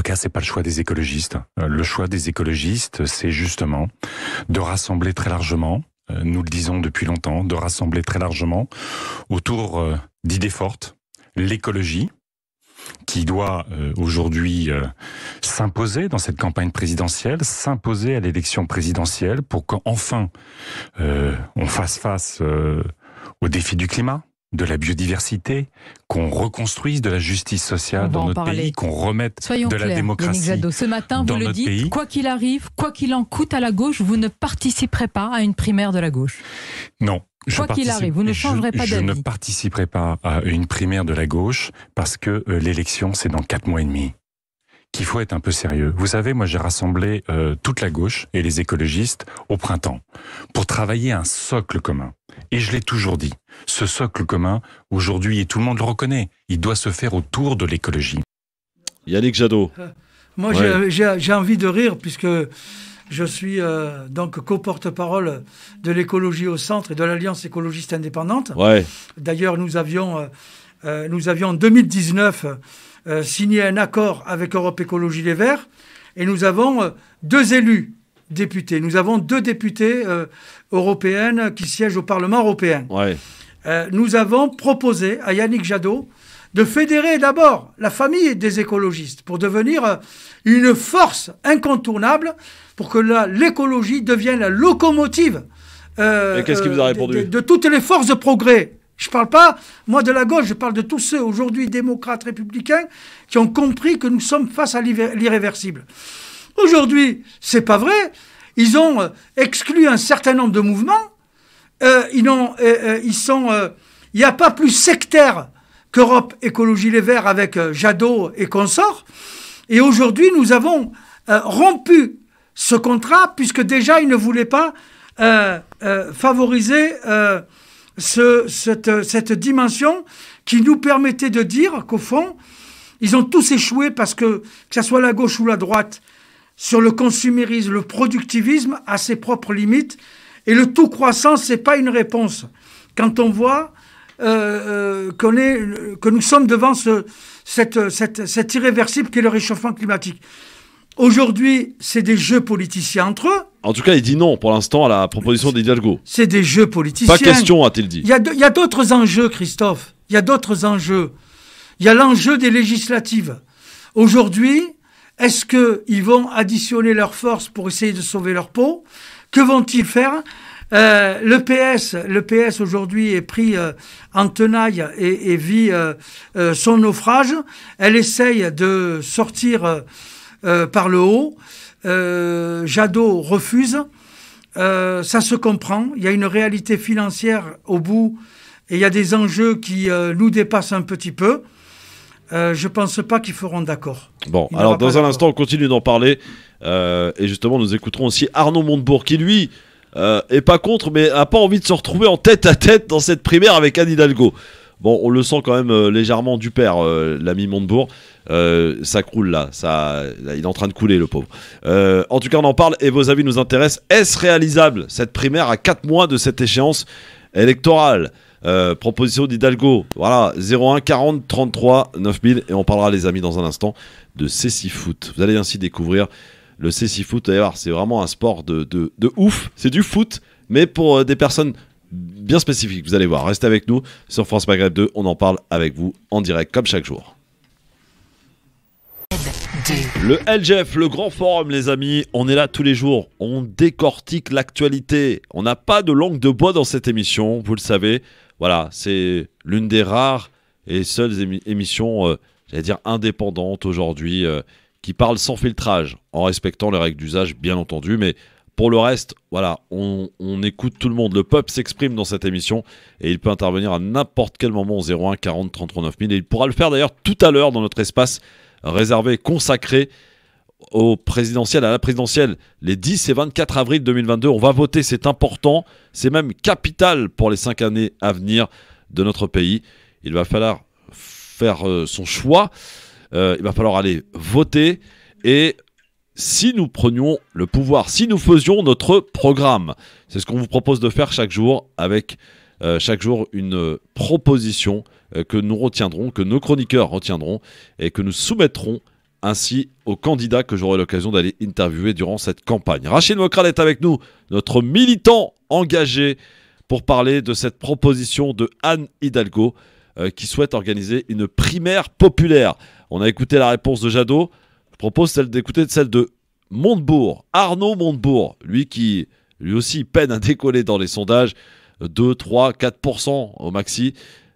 tout cas, c'est pas le choix des écologistes. Le choix des écologistes, c'est justement de rassembler très largement, nous le disons depuis longtemps, de rassembler très largement autour d'idées fortes, l'écologie, qui doit aujourd'hui s'imposer dans cette campagne présidentielle, s'imposer à l'élection présidentielle pour qu'enfin on fasse face au défi du climat, de la biodiversité, qu'on reconstruise de la justice sociale dans notre pays, qu'on remette de la démocratie Jadot, ce matin, vous le dites, quoi qu'il arrive, quoi qu'il en coûte à la gauche, vous ne participerez pas à une primaire de la gauche. Non. Quoi qu'il arrive, vous ne changerez pas d'avis. Je ne participerai pas à une primaire de la gauche parce que l'élection, c'est dans 4 mois et demi. Qu'il faut être un peu sérieux. Vous savez, moi j'ai rassemblé toute la gauche et les écologistes au printemps pour travailler un socle commun. Et je l'ai toujours dit, ce socle commun, aujourd'hui, et tout le monde le reconnaît, il doit se faire autour de l'écologie. Yannick Jadot. Moi j'ai envie de rire puisque je suis donc co-porte-parole de l'écologie au centre et de l'Alliance écologiste indépendante. Ouais. D'ailleurs, nous avions en 2019 signé un accord avec Europe Écologie Les Verts et nous avons 2 élus députés. Nous avons 2 députées européennes qui siègent au Parlement européen. Ouais. Nous avons proposé à Yannick Jadot de fédérer d'abord la famille des écologistes pour devenir une force incontournable pour que l'écologie devienne la locomotive et qu'est-ce qu'il vous a répondu de toutes les forces de progrès. Je ne parle pas, moi, de la gauche, je parle de tous ceux, aujourd'hui, démocrates, républicains, qui ont compris que nous sommes face à l'irréversible. Aujourd'hui, c'est pas vrai. Ils ont exclu un certain nombre de mouvements. Il n'y a pas plus sectaire qu'Europe Écologie Les Verts avec Jadot et consorts. Et aujourd'hui, nous avons rompu ce contrat, puisque déjà, ils ne voulaient pas favoriser cette dimension qui nous permettait de dire qu'au fond, ils ont tous échoué parce que ce soit la gauche ou la droite, sur le consumérisme, le productivisme a ses propres limites. Et le tout croissant, c'est pas une réponse. Quand on voit que nous sommes devant cet irréversible qu'est le réchauffement climatique. Aujourd'hui, c'est des jeux politiciens entre eux. En tout cas, il dit non pour l'instant à la proposition d'Hidalgo. C'est des jeux politiciens. Pas question, a-t-il dit. Il y a d'autres enjeux, Christophe. Il y a d'autres enjeux. Il y a l'enjeu des législatives. Aujourd'hui, est-ce qu'ils vont additionner leurs forces pour essayer de sauver leur peau? Que vont-ils faire? Le PS aujourd'hui est pris en tenaille et vit son naufrage. Elle essaye de sortir par le haut. Jadot refuse. Ça se comprend. Il y a une réalité financière au bout et il y a des enjeux qui nous dépassent un petit peu. Je pense pas qu'ils feront d'accord. Bon, alors dans un instant, on continue d'en parler. Et justement, nous écouterons aussi Arnaud Montebourg qui, lui, est pas contre, mais a pas envie de se retrouver en tête à tête dans cette primaire avec Anne Hidalgo. Bon, on le sent quand même légèrement du père, l'ami Montebourg. Ça croule là, il est en train de couler le pauvre. En tout cas, on en parle et vos avis nous intéressent. Est-ce réalisable cette primaire à 4 mois de cette échéance électorale? Proposition d'Hidalgo, voilà, 01 40 33 9000 et on parlera, les amis, dans un instant de cécifoot. Vous allez ainsi découvrir le cécifoot. D'ailleurs, c'est vraiment un sport de ouf. C'est du foot, mais pour des personnes bien spécifiques. Vous allez voir, restez avec nous sur France Maghreb 2. On en parle avec vous en direct, comme chaque jour. Le LGF, le grand forum, les amis, on est là tous les jours, on décortique l'actualité, on n'a pas de langue de bois dans cette émission, vous le savez, voilà, c'est l'une des rares et seules émissions, j'allais dire indépendantes aujourd'hui, qui parlent sans filtrage, en respectant les règles d'usage bien entendu, mais pour le reste, voilà, on écoute tout le monde, le peuple s'exprime dans cette émission et il peut intervenir à n'importe quel moment au 01 40 33 9000 et il pourra le faire d'ailleurs tout à l'heure dans notre espace réservé, consacré au présidentiel, à la présidentielle, les 10 et 24 avril 2022. On va voter, c'est important, c'est même capital pour les 5 années à venir de notre pays. Il va falloir faire son choix, il va falloir aller voter et si nous prenions le pouvoir, si nous faisions notre programme, c'est ce qu'on vous propose de faire chaque jour avec chaque jour une proposition que nous retiendrons, que nos chroniqueurs retiendront et que nous soumettrons ainsi aux candidats que j'aurai l'occasion d'aller interviewer durant cette campagne. Rachid Mokral est avec nous, notre militant engagé, pour parler de cette proposition de Anne Hidalgo qui souhaite organiser une primaire populaire. On a écouté la réponse de Jadot. Je propose d'écouter celle de Montebourg, Arnaud Montebourg, lui qui lui aussi peine à décoller dans les sondages, 2, 3, 4% au maxi.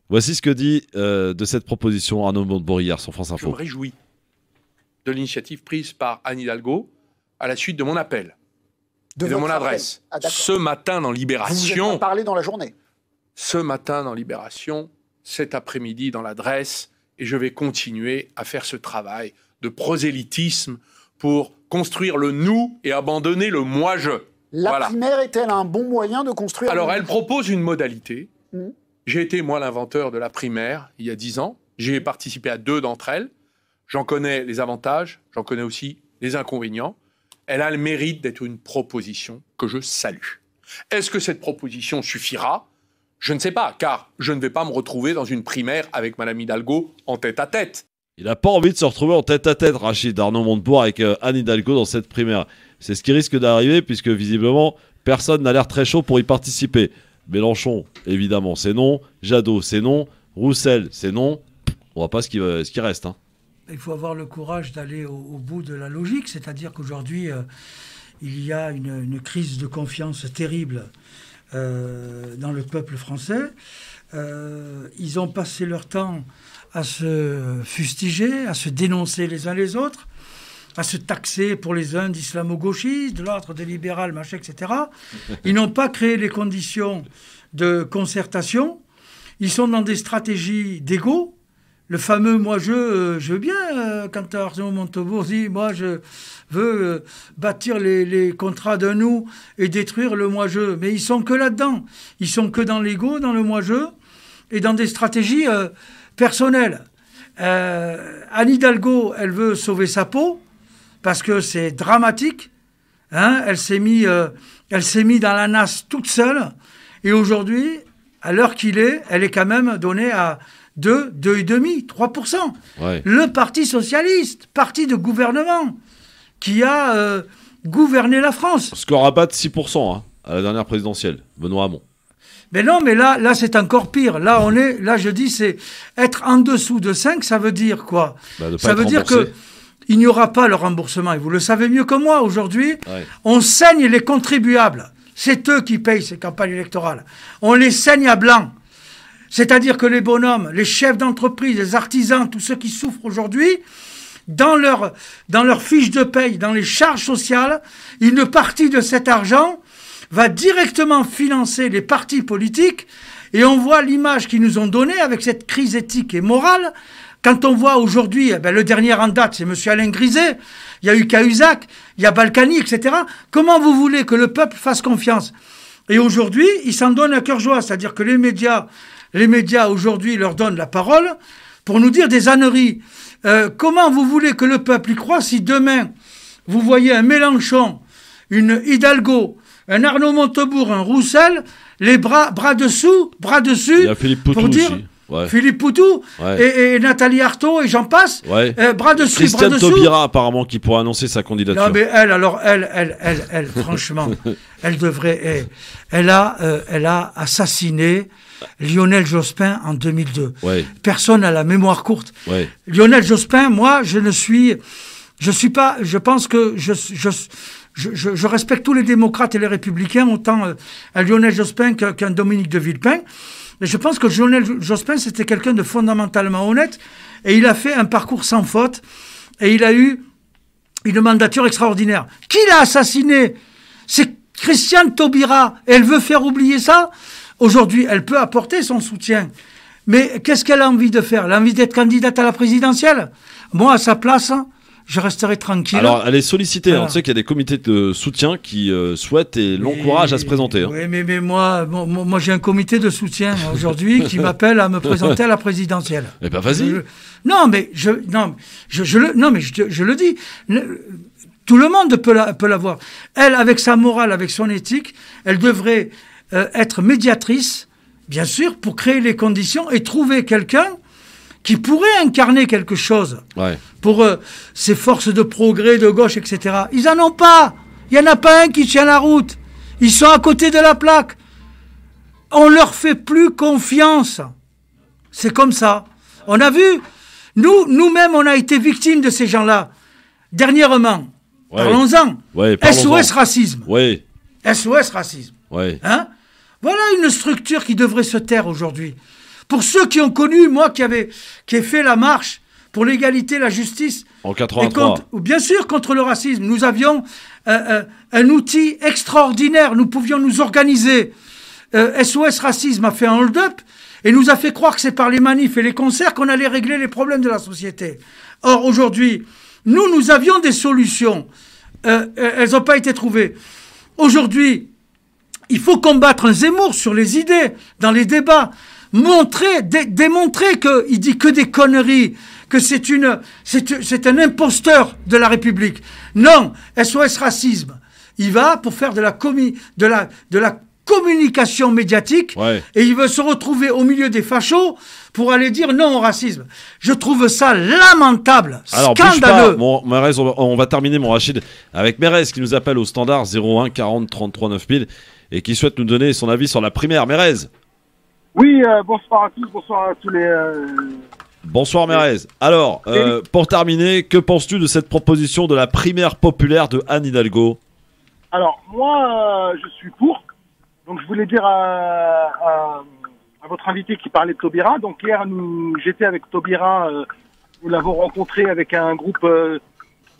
Voici ce que dit de cette proposition Arnaud Montebourg hier sur France Info. Je me réjouis de l'initiative prise par Anne Hidalgo à la suite de mon appel et de mon adresse. Ce matin dans Libération. Vous vous êtes pas parlé dans la journée. Ce matin dans Libération, cet après-midi dans l'adresse, et je vais continuer à faire ce travail de prosélytisme pour construire le nous et abandonner le moi-je. La primaire est-elle un bon moyen de construire... Alors, elle propose une modalité. J'ai été, moi, l'inventeur de la primaire il y a 10 ans. J'ai participé à 2 d'entre elles. J'en connais les avantages, j'en connais aussi les inconvénients. Elle a le mérite d'être une proposition que je salue. Est-ce que cette proposition suffira ? Je ne sais pas, car je ne vais pas me retrouver dans une primaire avec Mme Hidalgo en tête-à-tête. Il n'a pas envie de se retrouver en tête-à-tête, Rachid, Arnaud Montebourg, avec Anne Hidalgo dans cette primaire. C'est ce qui risque d'arriver, puisque visiblement, personne n'a l'air très chaud pour y participer. Mélenchon, évidemment, c'est non. Jadot, c'est non. Roussel, c'est non. On voit pas ce qui reste. Hein. Il faut avoir le courage d'aller au bout de la logique, c'est-à-dire qu'aujourd'hui, il y a une crise de confiance terrible dans le peuple français. Ils ont passé leur temps à se fustiger, à se dénoncer les uns les autres, à se taxer pour les uns d'islamo-gauchistes, de l'autre de libéral, machin, etc. Ils n'ont pas créé les conditions de concertation. Ils sont dans des stratégies d'ego. Le fameux « moi je veux bien » quand Arnaud Montebourg dit « moi je veux bâtir les contrats de nous et détruire le moi je ». Mais ils sont que là-dedans. Ils sont que dans l'ego, dans le moi je et dans des stratégies personnelles. Anne Hidalgo, elle veut sauver sa peau parce que c'est dramatique. Hein, elle s'est mis dans la nasse toute seule. Et aujourd'hui, à l'heure qu'il est, elle est quand même donnée à 2,5%, 3%. Ouais. Le Parti socialiste, parti de gouvernement, qui a gouverné la France. Score à battre 6% à la dernière présidentielle, Benoît Hamon. Mais non, mais là c'est encore pire. Là, je dis, c'est être en dessous de 5, ça veut dire quoi ? Ça veut dire qu'il n'y aura pas le remboursement. Et vous le savez mieux que moi, aujourd'hui, on saigne les contribuables. C'est eux qui payent ces campagnes électorales. On les saigne à blanc. C'est-à-dire que les bonhommes, les chefs d'entreprise, les artisans, tous ceux qui souffrent aujourd'hui, dans leur fiche de paye, dans les charges sociales, une partie de cet argent va directement financer les partis politiques. Et on voit l'image qu'ils nous ont donnée avec cette crise éthique et morale. Quand on voit aujourd'hui, le dernier en date, c'est M. Alain Griset, il y a eu Cahuzac, il y a Balkany, etc. Comment vous voulez que le peuple fasse confiance ? Et aujourd'hui, ils s'en donnent à cœur joie. C'est-à-dire que les médias aujourd'hui leur donnent la parole pour nous dire des âneries. Comment vous voulez que le peuple y croit si demain, vous voyez un Mélenchon, une Hidalgo, un Arnaud Montebourg, un Roussel, les bras dessous, bras dessus, il y a Philippe Poutou pour dire... aussi. Ouais. Philippe Poutou et Nathalie Arthaud et j'en passe, bras dessus, Christiane bras dessous. Taubira apparemment qui pourrait annoncer sa candidature. Non mais elle franchement, elle devrait, elle a assassiné Lionel Jospin en 2002. Personne n'a la mémoire courte. Lionel Jospin, moi je pense que je respecte tous les démocrates et les républicains autant à Lionel Jospin qu'un Dominique de Villepin. Mais je pense que Lionel Jospin, c'était quelqu'un de fondamentalement honnête et il a fait un parcours sans faute et il a eu une mandature extraordinaire. Qui l'a assassiné ? C'est Christiane Taubira. Elle veut faire oublier ça. Aujourd'hui, elle peut apporter son soutien. Mais qu'est-ce qu'elle a envie de faire ? Elle a envie d'être candidate à la présidentielle ? Moi, à sa place... je resterai tranquille. Alors, elle est sollicitée. Voilà. On sait qu'il y a des comités de soutien qui souhaitent et l'encouragent à se présenter. Oui, mais moi, j'ai un comité de soutien aujourd'hui qui m'appelle à me présenter à la présidentielle. Eh ben, vas-y. Je le dis. Tout le monde peut l'avoir. Elle, avec sa morale, avec son éthique, elle devrait être médiatrice, bien sûr, pour créer les conditions et trouver quelqu'un qui pourraient incarner quelque chose pour ces forces de progrès de gauche, etc. Ils en ont pas. Il y en a pas un qui tient la route. Ils sont à côté de la plaque. On leur fait plus confiance. C'est comme ça. On a vu, nous-mêmes, on a été victimes de ces gens-là. Dernièrement, parlons-en. SOS Racisme. SOS Racisme. Hein? Voilà une structure qui devrait se taire aujourd'hui. Pour ceux qui ont connu, moi qui ai fait la marche pour l'égalité, la justice. En 83. Bien sûr, contre le racisme. Nous avions un outil extraordinaire. Nous pouvions nous organiser. SOS Racisme a fait un hold-up et nous a fait croire que c'est par les manifs et les concerts qu'on allait régler les problèmes de la société. Or, aujourd'hui, nous avions des solutions. Elles n'ont pas été trouvées. Aujourd'hui, il faut combattre un Zemmour sur les idées, dans les débats. Démontrer qu'il dit que des conneries, que c'est un imposteur de la République. Non, SOS Racisme, il va pour faire de la communication médiatique et il veut se retrouver au milieu des fachos pour aller dire non au racisme. Je trouve ça lamentable, scandaleux. Mérez, on va terminer, mon Rachid, avec Mérez qui nous appelle au standard 01 40 33 9000 et qui souhaite nous donner son avis sur la primaire. Mérez. Oui, bonsoir à tous, bonsoir à tous les... Bonsoir Mérez. Alors, pour terminer, que penses-tu de cette proposition de la primaire populaire de Anne Hidalgo? Alors, moi, je suis pour. Donc, je voulais dire à votre invité qui parlait de Taubira. Donc, hier, j'étais avec Taubira. Nous l'avons rencontré avec un groupe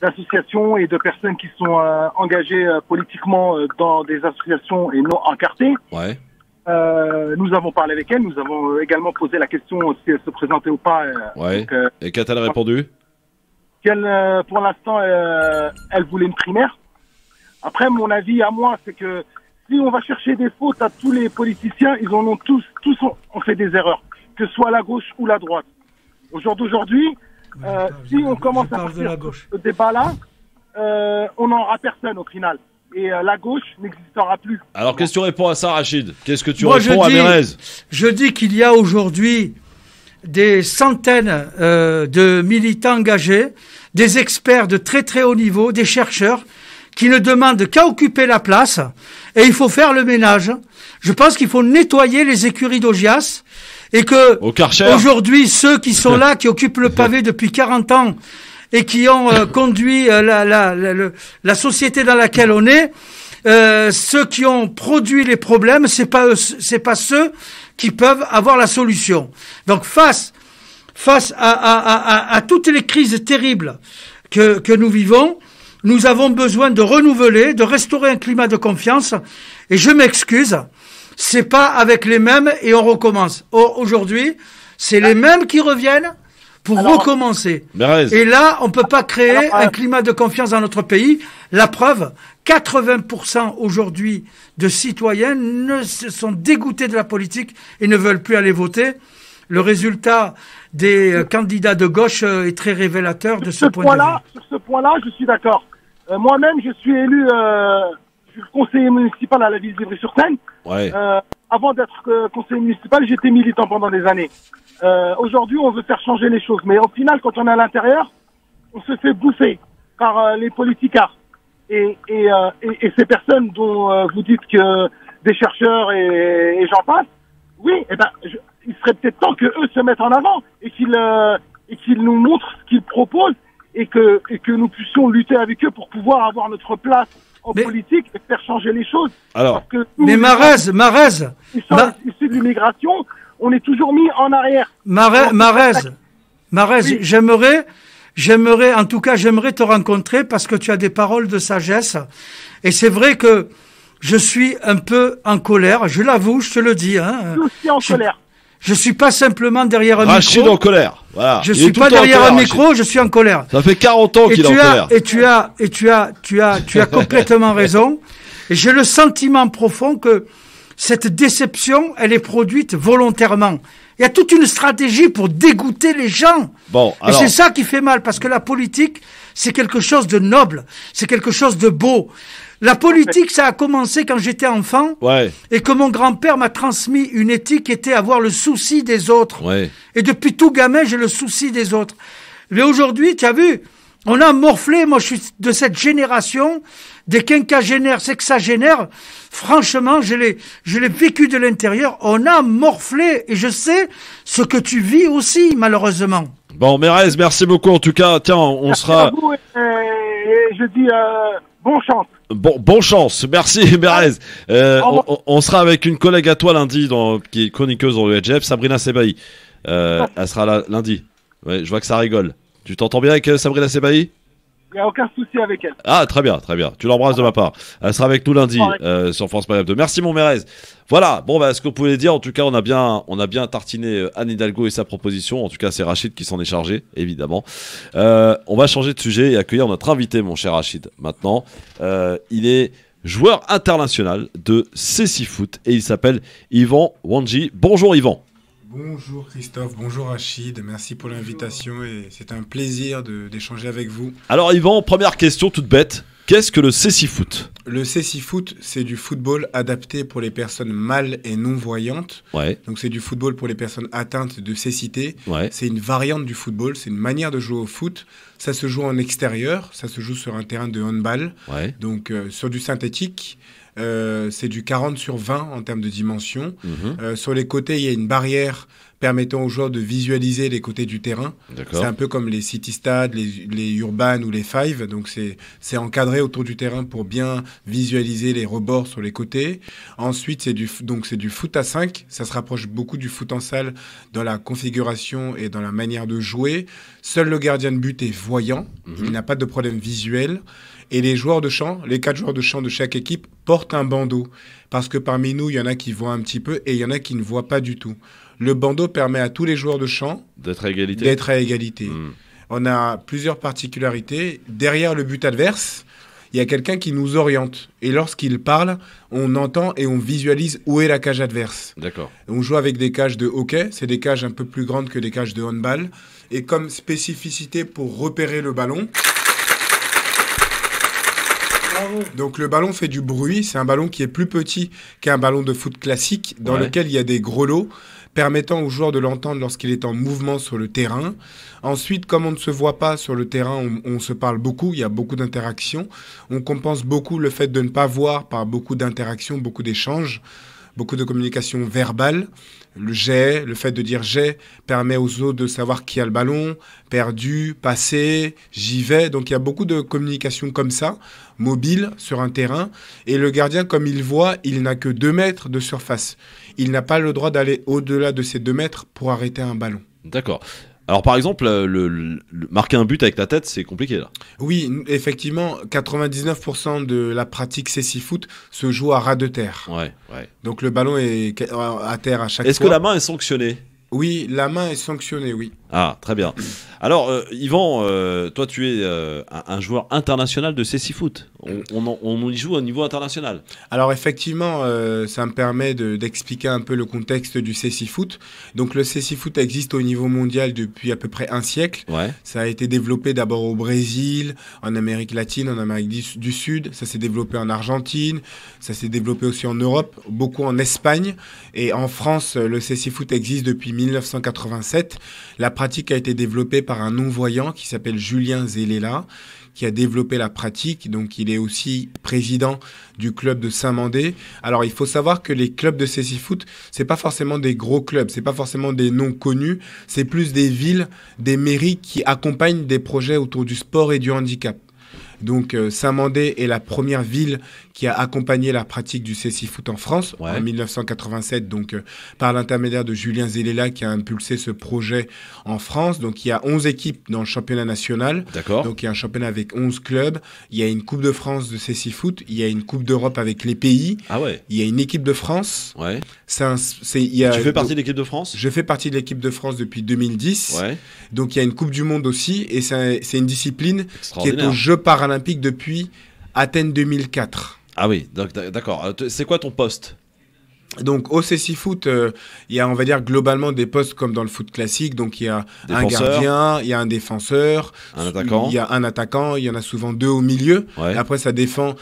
d'associations et de personnes qui sont engagées politiquement dans des associations et non encartées. Nous avons parlé avec elle. Nous avons également posé la question si elle se présentait ou pas. Et qu'a-t-elle répondu? Pour l'instant, elle voulait une primaire. Après, mon avis à moi, c'est que si on va chercher des fautes à tous les politiciens, ils en ont tous ont fait des erreurs, que ce soit la gauche ou la droite. Au jour d'aujourd'hui, si on commence à partir ce débat-là, on n'aura personne au final. Et la gauche n'existera plus. Alors, qu'est-ce que tu réponds à ça, Rachid? Qu'est-ce que tu réponds à Mérez? Je dis qu'il y a aujourd'hui des centaines de militants engagés, des experts de très très haut niveau, des chercheurs, qui ne demandent qu'à occuper la place, et il faut faire le ménage. Je pense qu'il faut nettoyer les écuries d'Augias, et que aujourd'hui, ceux qui sont là, qui occupent le pavé depuis 40 ans, et qui ont conduit la société dans laquelle on est, ceux qui ont produit les problèmes, c'est pas ceux qui peuvent avoir la solution. Donc face à toutes les crises terribles que nous vivons, nous avons besoin de renouveler, de restaurer un climat de confiance. Et je m'excuse, c'est pas avec les mêmes et on recommence. Aujourd'hui, c'est les mêmes qui reviennent pour recommencer. Et là, on peut pas créer un climat de confiance dans notre pays. La preuve, 80% aujourd'hui de citoyens se sont dégoûtés de la politique et ne veulent plus aller voter. Le résultat des candidats de gauche est très révélateur de ce point de vue. Sur ce point-là, je suis d'accord. Moi-même, je suis élu je suis conseiller municipal à la ville d'Ivry-sur-Seine. Avant d'être conseiller municipal, j'étais militant pendant des années. Aujourd'hui, on veut faire changer les choses. Mais au final, quand on est à l'intérieur, on se fait bouffer par les politicards. Et ces personnes dont vous dites que des chercheurs et j'en passe, oui, il serait peut-être temps que eux se mettent en avant et qu'ils nous montrent ce qu'ils proposent et que nous puissions lutter avec eux pour pouvoir avoir notre place en politique et faire changer les choses. Alors, parce que mais Marez, issus de l'immigration, on est toujours mis en arrière. Marez, oui. J'aimerais, en tout cas, te rencontrer parce que tu as des paroles de sagesse. Et c'est vrai que je suis un peu en colère, je l'avoue, je te le dis. Je suis aussi en colère. Je suis pas simplement derrière un Rachid micro. en colère. Voilà. Je suis pas derrière un micro, je suis en colère. Ça fait 40 ans qu'il est en colère. Et tu as complètement raison. Et j'ai le sentiment profond que cette déception, elle est produite volontairement. Il y a toute une stratégie pour dégoûter les gens. Bon, alors... Et c'est ça qui fait mal, parce que la politique, c'est quelque chose de noble, c'est quelque chose de beau. La politique, ça a commencé quand j'étais enfant, et que mon grand-père m'a transmis une éthique qui était avoir le souci des autres. Ouais. Et depuis tout gamin, j'ai le souci des autres. Mais aujourd'hui, tu as vu, on a morflé, moi je suis de cette génération des quinquagénaires, sexagénaires. Franchement, je l'ai vécu de l'intérieur. On a morflé et je sais ce que tu vis aussi, malheureusement. Bon, Mérez, merci beaucoup. En tout cas, tiens, on sera... À vous et je dis bonne chance. Bon chance. Merci, Mérez. On sera avec une collègue à toi lundi, qui est chroniqueuse dans le HF, Sabrina Sebaï. Elle sera là lundi. Ouais, je vois que ça rigole. Tu t'entends bien avec Sabrina Sebaï ? Il n'y a aucun souci avec elle. Ah, très bien, très bien. Tu l'embrasses de ma part. Elle sera avec nous lundi sur France Maghreb 2. Merci, mon Mérez. Voilà, bon, ce qu'on pouvait dire, en tout cas, on a bien tartiné Anne Hidalgo et sa proposition. En tout cas, c'est Rachid qui s'en est chargé, évidemment. On va changer de sujet et accueillir notre invité, mon cher Rachid. Maintenant, il est joueur international de Cécifoot et il s'appelle Yvan Wanji. Bonjour, Yvan. Bonjour Christophe, bonjour Rachid, merci pour l'invitation et c'est un plaisir d'échanger avec vous. Alors Yvan, première question toute bête, qu'est-ce que le Cécifoot ? Le Cécifoot, c'est du football adapté pour les personnes mâles et non-voyantes. Ouais. Donc c'est du football pour les personnes atteintes de cécité. Ouais. C'est une variante du football, c'est une manière de jouer au foot. Ça se joue en extérieur, ça se joue sur un terrain de handball, donc sur du synthétique. C'est du 40/20 en termes de dimension. Sur les côtés, il y a une barrière permettant aux joueurs de visualiser les côtés du terrain. C'est un peu comme les city-stades, les urban ou les five. Donc c'est encadré autour du terrain pour bien visualiser les rebords sur les côtés. Ensuite, c'est du foot à 5. Ça se rapproche beaucoup du foot en salle dans la configuration et dans la manière de jouer. Seul le gardien de but est voyant. Il n'a pas de problème visuel. Et les joueurs de champ, les 4 joueurs de champ de chaque équipe portent un bandeau. Parce que parmi nous, il y en a qui voient un petit peu et il y en a qui ne voient pas du tout. Le bandeau permet à tous les joueurs de champ d'être à égalité. On a plusieurs particularités. Derrière le but adverse, il y a quelqu'un qui nous oriente. Et lorsqu'il parle, on entend et on visualise où est la cage adverse. D'accord. On joue avec des cages de hockey. C'est des cages un peu plus grandes que des cages de handball. Et comme spécificité pour repérer le ballon... Donc le ballon fait du bruit, c'est un ballon qui est plus petit qu'un ballon de foot classique dans lequel il y a des grelots permettant aux joueurs de l'entendre lorsqu'il est en mouvement sur le terrain. Ensuite, comme on ne se voit pas sur le terrain, on se parle beaucoup, il y a beaucoup d'interactions. On compense beaucoup le fait de ne pas voir par beaucoup d'interactions, beaucoup d'échanges, beaucoup de communication verbale. Le jet, le fait de dire jet permet aux autres de savoir qui a le ballon, perdu, passé, j'y vais. Donc il y a beaucoup de communication comme ça, mobile sur un terrain. Et le gardien, comme il voit, il n'a que 2 mètres de surface. Il n'a pas le droit d'aller au-delà de ces 2 mètres pour arrêter un ballon. D'accord. Alors par exemple, marquer un but avec la tête, c'est compliqué là. Oui, effectivement, 99% de la pratique Cécifoot se joue à ras de terre. Donc le ballon est à terre à chaque fois. Est-ce que la main est sanctionnée ? Oui, la main est sanctionnée, oui. Ah, très bien. Alors, Yvan, toi, tu es un joueur international de Cécifoot. On y joue au niveau international. Alors, effectivement, ça me permet d'expliquer un peu le contexte du Cécifoot. Donc, le Cécifoot existe au niveau mondial depuis à peu près 1 siècle. Ça a été développé d'abord au Brésil, en Amérique latine, en Amérique du Sud. Ça s'est développé en Argentine. Ça s'est développé aussi en Europe, beaucoup en Espagne. Et en France, le Cécifoot existe depuis 1987. La pratique a été développée par un non-voyant qui s'appelle Julien Zelela, qui a développé la pratique. Donc, il est aussi président du club de Saint-Mandé. Alors, il faut savoir que les clubs de Cécifoot, c'est pas forcément des gros clubs, c'est pas forcément des noms connus, c'est plus des villes, des mairies qui accompagnent des projets autour du sport et du handicap. Donc Saint-Mandé est la première ville qui a accompagné la pratique du Cécifoot en France en 1987, donc par l'intermédiaire de Julien Zelela qui a impulsé ce projet en France. Donc il y a 11 équipes dans le championnat national. D'accord. Donc il y a un championnat avec 11 clubs. Il y a une Coupe de France de Cécifoot. Il y a une Coupe d'Europe avec les pays. Ah ouais. Il y a une équipe de France. Ouais. Tu fais partie de l'équipe de France ? Je fais partie de l'équipe de France depuis 2010. Ouais. Donc il y a une Coupe du Monde aussi et c'est une discipline qui est aux Jeux paralympiques depuis Athènes 2004. Ah oui, d'accord. C'est quoi ton poste ? Donc au CC Foot, il y a, on va dire, globalement des postes comme dans le foot classique. Donc il y a un gardien, il y a un défenseur, un attaquant. Il y a un attaquant, il y en a souvent 2 au milieu. Ouais. Après ça dépend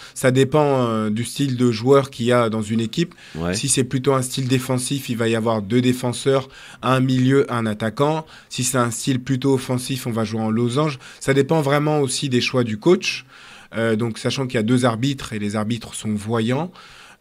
du style de joueur qu'il y a dans une équipe. Ouais. Si c'est plutôt un style défensif, il va y avoir 2 défenseurs, un milieu, un attaquant. Si c'est un style plutôt offensif, on va jouer en losange. Ça dépend vraiment aussi des choix du coach. Donc sachant qu'il y a 2 arbitres et les arbitres sont voyants.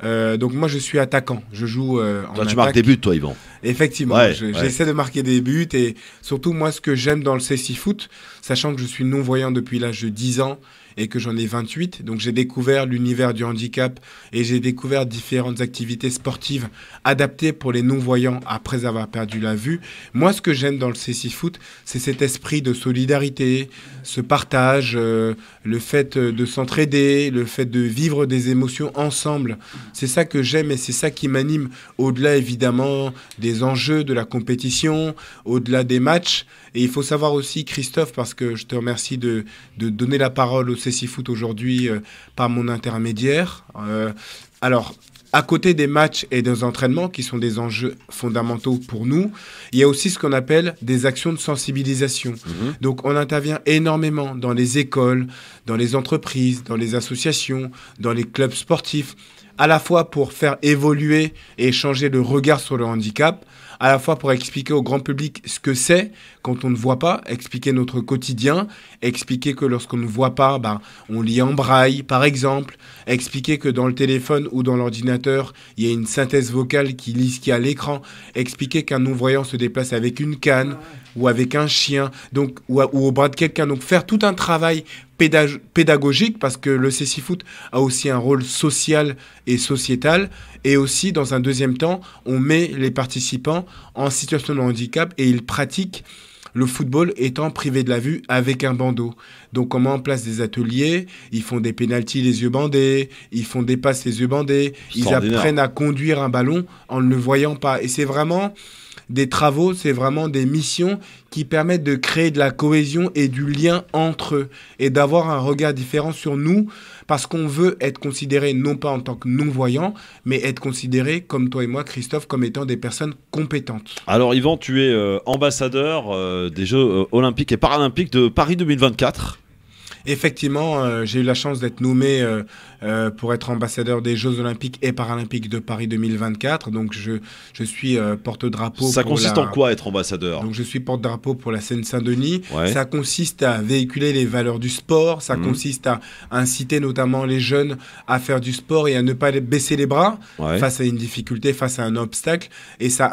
Donc moi je suis attaquant, je joue en attaque. Tu marques des buts toi Yvan. Effectivement, ouais, j'essaie de marquer des buts et surtout moi ce que j'aime dans le CC Foot, sachant que je suis non-voyant depuis l'âge de 10 ans et que j'en ai 28, donc j'ai découvert l'univers du handicap et j'ai découvert différentes activités sportives adaptées pour les non-voyants après avoir perdu la vue. Moi ce que j'aime dans le CC Foot, c'est cet esprit de solidarité, ce partage, le fait de s'entraider, le fait de vivre des émotions ensemble. C'est ça que j'aime et c'est ça qui m'anime au-delà évidemment des enjeux de la compétition, au-delà des matchs. Et il faut savoir aussi, Christophe, parce que je te remercie de donner la parole au CC Foot aujourd'hui par mon intermédiaire. Alors, à côté des matchs et des entraînements, qui sont des enjeux fondamentaux pour nous, il y a aussi ce qu'on appelle des actions de sensibilisation. Donc, on intervient énormément dans les écoles, dans les entreprises, dans les associations, dans les clubs sportifs, à la fois pour faire évoluer et changer le regard sur le handicap, à la fois pour expliquer au grand public ce que c'est quand on ne voit pas, expliquer notre quotidien, expliquer que lorsqu'on ne voit pas, on lit en braille, par exemple, expliquer que dans le téléphone ou dans l'ordinateur, il y a une synthèse vocale qui lit ce qu'il y a à l'écran, expliquer qu'un non-voyant se déplace avec une canne ou avec un chien, donc, ou au bras de quelqu'un. Donc faire tout un travail pédagogique, parce que le CC Foot a aussi un rôle social et sociétal, et aussi dans un deuxième temps, on met les participants en situation de handicap et ils pratiquent le football étant privé de la vue avec un bandeau. Donc on met en place des ateliers, ils font des pénaltys les yeux bandés, ils font des passes les yeux bandés, ils apprennent à conduire un ballon en ne le voyant pas. Et c'est vraiment des travaux, c'est vraiment des missions qui permettent de créer de la cohésion et du lien entre eux et d'avoir un regard différent sur nous, parce qu'on veut être considéré non pas en tant que non-voyant, mais être considéré, comme toi et moi, Christophe, comme étant des personnes compétentes. Alors Yvan, tu es ambassadeur des Jeux olympiques et paralympiques de Paris 2024. Effectivement, j'ai eu la chance d'être nommé pour être ambassadeur des Jeux Olympiques et Paralympiques de Paris 2024. Donc je suis porte-drapeau. Ça consiste en quoi être ambassadeur? Donc je suis porte-drapeau pour la Seine-Saint-Denis. Ouais. Ça consiste à véhiculer les valeurs du sport. Ça consiste à inciter notamment les jeunes à faire du sport et à ne pas baisser les bras face à une difficulté, face à un obstacle. Et ça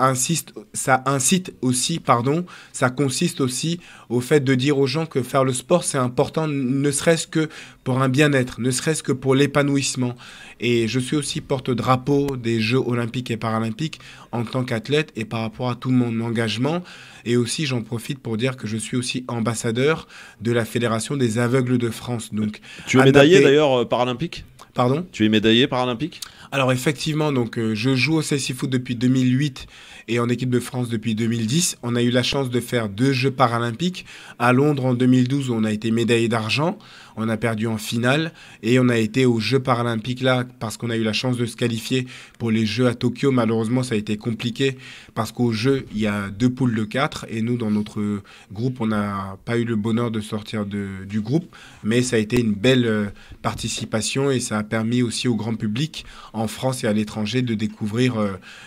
consiste aussi au fait de dire aux gens que faire le sport, c'est important, ne serait-ce que pour un bien-être, ne serait-ce que pour l'épanouissement. Et je suis aussi porte-drapeau des Jeux olympiques et paralympiques en tant qu'athlète et par rapport à tout mon engagement. Et aussi, j'en profite pour dire que je suis aussi ambassadeur de la Fédération des aveugles de France. Donc, tu es médaillé d'ailleurs paralympique? Pardon? Tu es médaillé paralympique? Alors effectivement, donc je joue au CC Foot depuis 2008 et en équipe de France depuis 2010. On a eu la chance de faire 2 Jeux paralympiques à Londres en 2012 où on a été médaillé d'argent. On a perdu en finale et on a été aux Jeux paralympiques là parce qu'on a eu la chance de se qualifier pour les Jeux à Tokyo. Malheureusement, ça a été compliqué parce qu'aux Jeux, il y a 2 poules de 4 et nous, dans notre groupe, on n'a pas eu le bonheur de sortir du groupe. Mais ça a été une belle participation et ça a permis aussi au grand public en France et à l'étranger de découvrir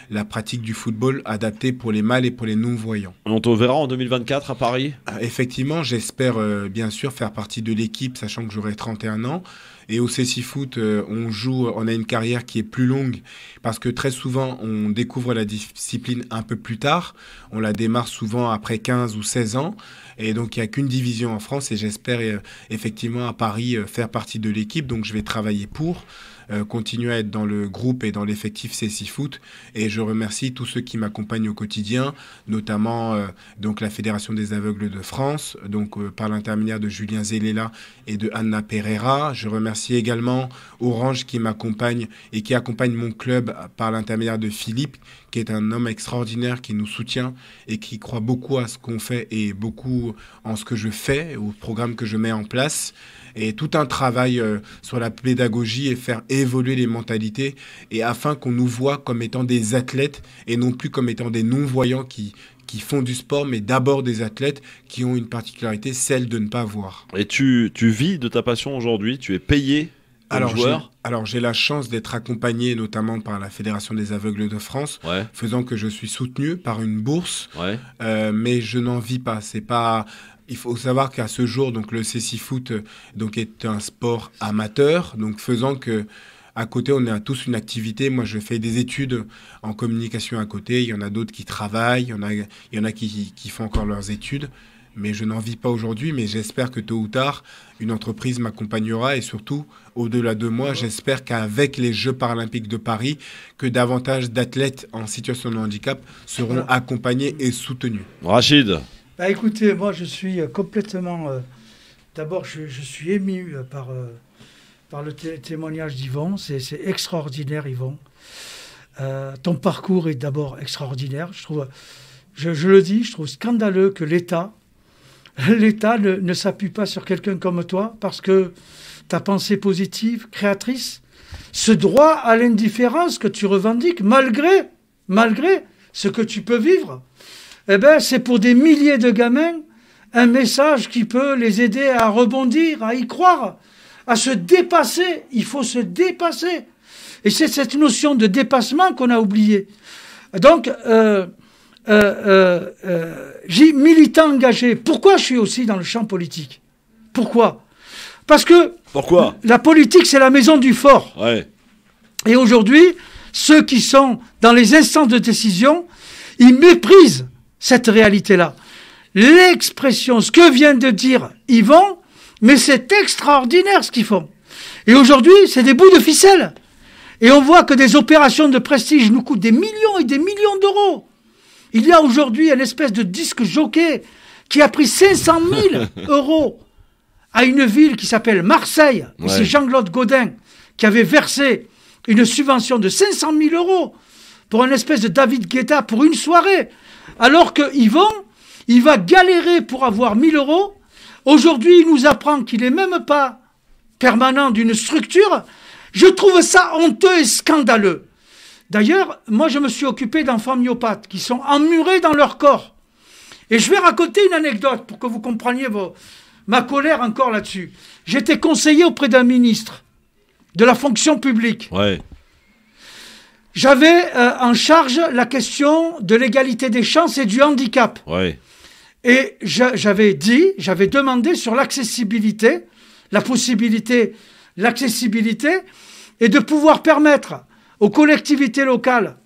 la pratique du football adaptée pour les mâles et pour les non-voyants. On te verra en 2024 à Paris? Effectivement, j'espère bien sûr faire partie de l'équipe, sachant que j'aurai 31 ans. Et au CC Foot, on a une carrière qui est plus longue parce que très souvent, on découvre la discipline un peu plus tard. On la démarre souvent après 15 ou 16 ans. Et donc, il n'y a qu'une division en France et j'espère effectivement à Paris faire partie de l'équipe. Donc, je vais travailler pour continuer à être dans le groupe et dans l'effectif CC Foot. Et je remercie tous ceux qui m'accompagnent au quotidien, notamment donc la Fédération des aveugles de France, donc par l'intermédiaire de Julien Zelela et de Anna Pereira. Je remercie également Orange qui m'accompagne et qui accompagne mon club par l'intermédiaire de Philippe, qui est un homme extraordinaire qui nous soutient et qui croit beaucoup à ce qu'on fait et beaucoup en ce que je fais, au programme que je mets en place. Et tout un travail sur la pédagogie et faire évoluer les mentalités et afin qu'on nous voit comme étant des athlètes et non plus comme étant des non-voyants qui font du sport, mais d'abord des athlètes qui ont une particularité, celle de ne pas voir. Et tu vis de ta passion aujourd'hui? Tu es payé comme joueur? Alors j'ai la chance d'être accompagné notamment par la Fédération des aveugles de France, faisant que je suis soutenu par une bourse, mais je n'en vis pas. C'est pas... Il faut savoir qu'à ce jour, donc le cécifoot donc est un sport amateur, donc faisant que à côté, on a tous une activité. Moi, je fais des études en communication à côté. Il y en a d'autres qui travaillent. Il y en a qui font encore leurs études. Mais je n'en vis pas aujourd'hui. Mais j'espère que tôt ou tard, une entreprise m'accompagnera. Et surtout, au-delà de moi, j'espère qu'avec les Jeux paralympiques de Paris, que davantage d'athlètes en situation de handicap seront accompagnés et soutenus. Rachid. Bah, écoutez, moi, je suis complètement... D'abord, je suis ému par le témoignage d'Yvon. C'est extraordinaire, Yvon. Ton parcours est d'abord extraordinaire. Je le dis, je trouve scandaleux que l'État ne s'appuie pas sur quelqu'un comme toi, parce que ta pensée positive, créatrice, ce droit à l'indifférence que tu revendiques, malgré ce que tu peux vivre, eh ben, c'est pour des milliers de gamins un message qui peut les aider à rebondir, à y croire, à se dépasser. Il faut se dépasser. Et c'est cette notion de dépassement qu'on a oubliée. Donc, j'ai militant engagé. Pourquoi je suis aussi dans le champ politique? Pourquoi? Parce que la politique, c'est la maison du fort. Ouais. Et aujourd'hui, ceux qui sont dans les instances de décision, ils méprisent cette réalité-là. L'expression, ce que vient de dire Yvon, mais c'est extraordinaire ce qu'ils font. Et aujourd'hui, c'est des bouts de ficelle. Et on voit que des opérations de prestige nous coûtent des millions et des millions d'euros. Il y a aujourd'hui une espèce de disque jockey qui a pris 500 000 euros à une ville qui s'appelle Marseille. Et c'est Jean-Claude Gaudin qui avait versé une subvention de 500 000 euros pour une espèce de David Guetta pour une soirée. Alors que Yvon, il va galérer pour avoir 1000 euros. Aujourd'hui, il nous apprend qu'il n'est même pas permanent d'une structure. Je trouve ça honteux et scandaleux. D'ailleurs, moi, je me suis occupé d'enfants myopathes qui sont emmurés dans leur corps. Et je vais raconter une anecdote pour que vous compreniez ma colère encore là-dessus. J'étais conseiller auprès d'un ministre de la fonction publique. J'avais en charge la question de l'égalité des chances et du handicap. Et j'avais demandé sur l'accessibilité, l'accessibilité, et de pouvoir permettre aux collectivités locales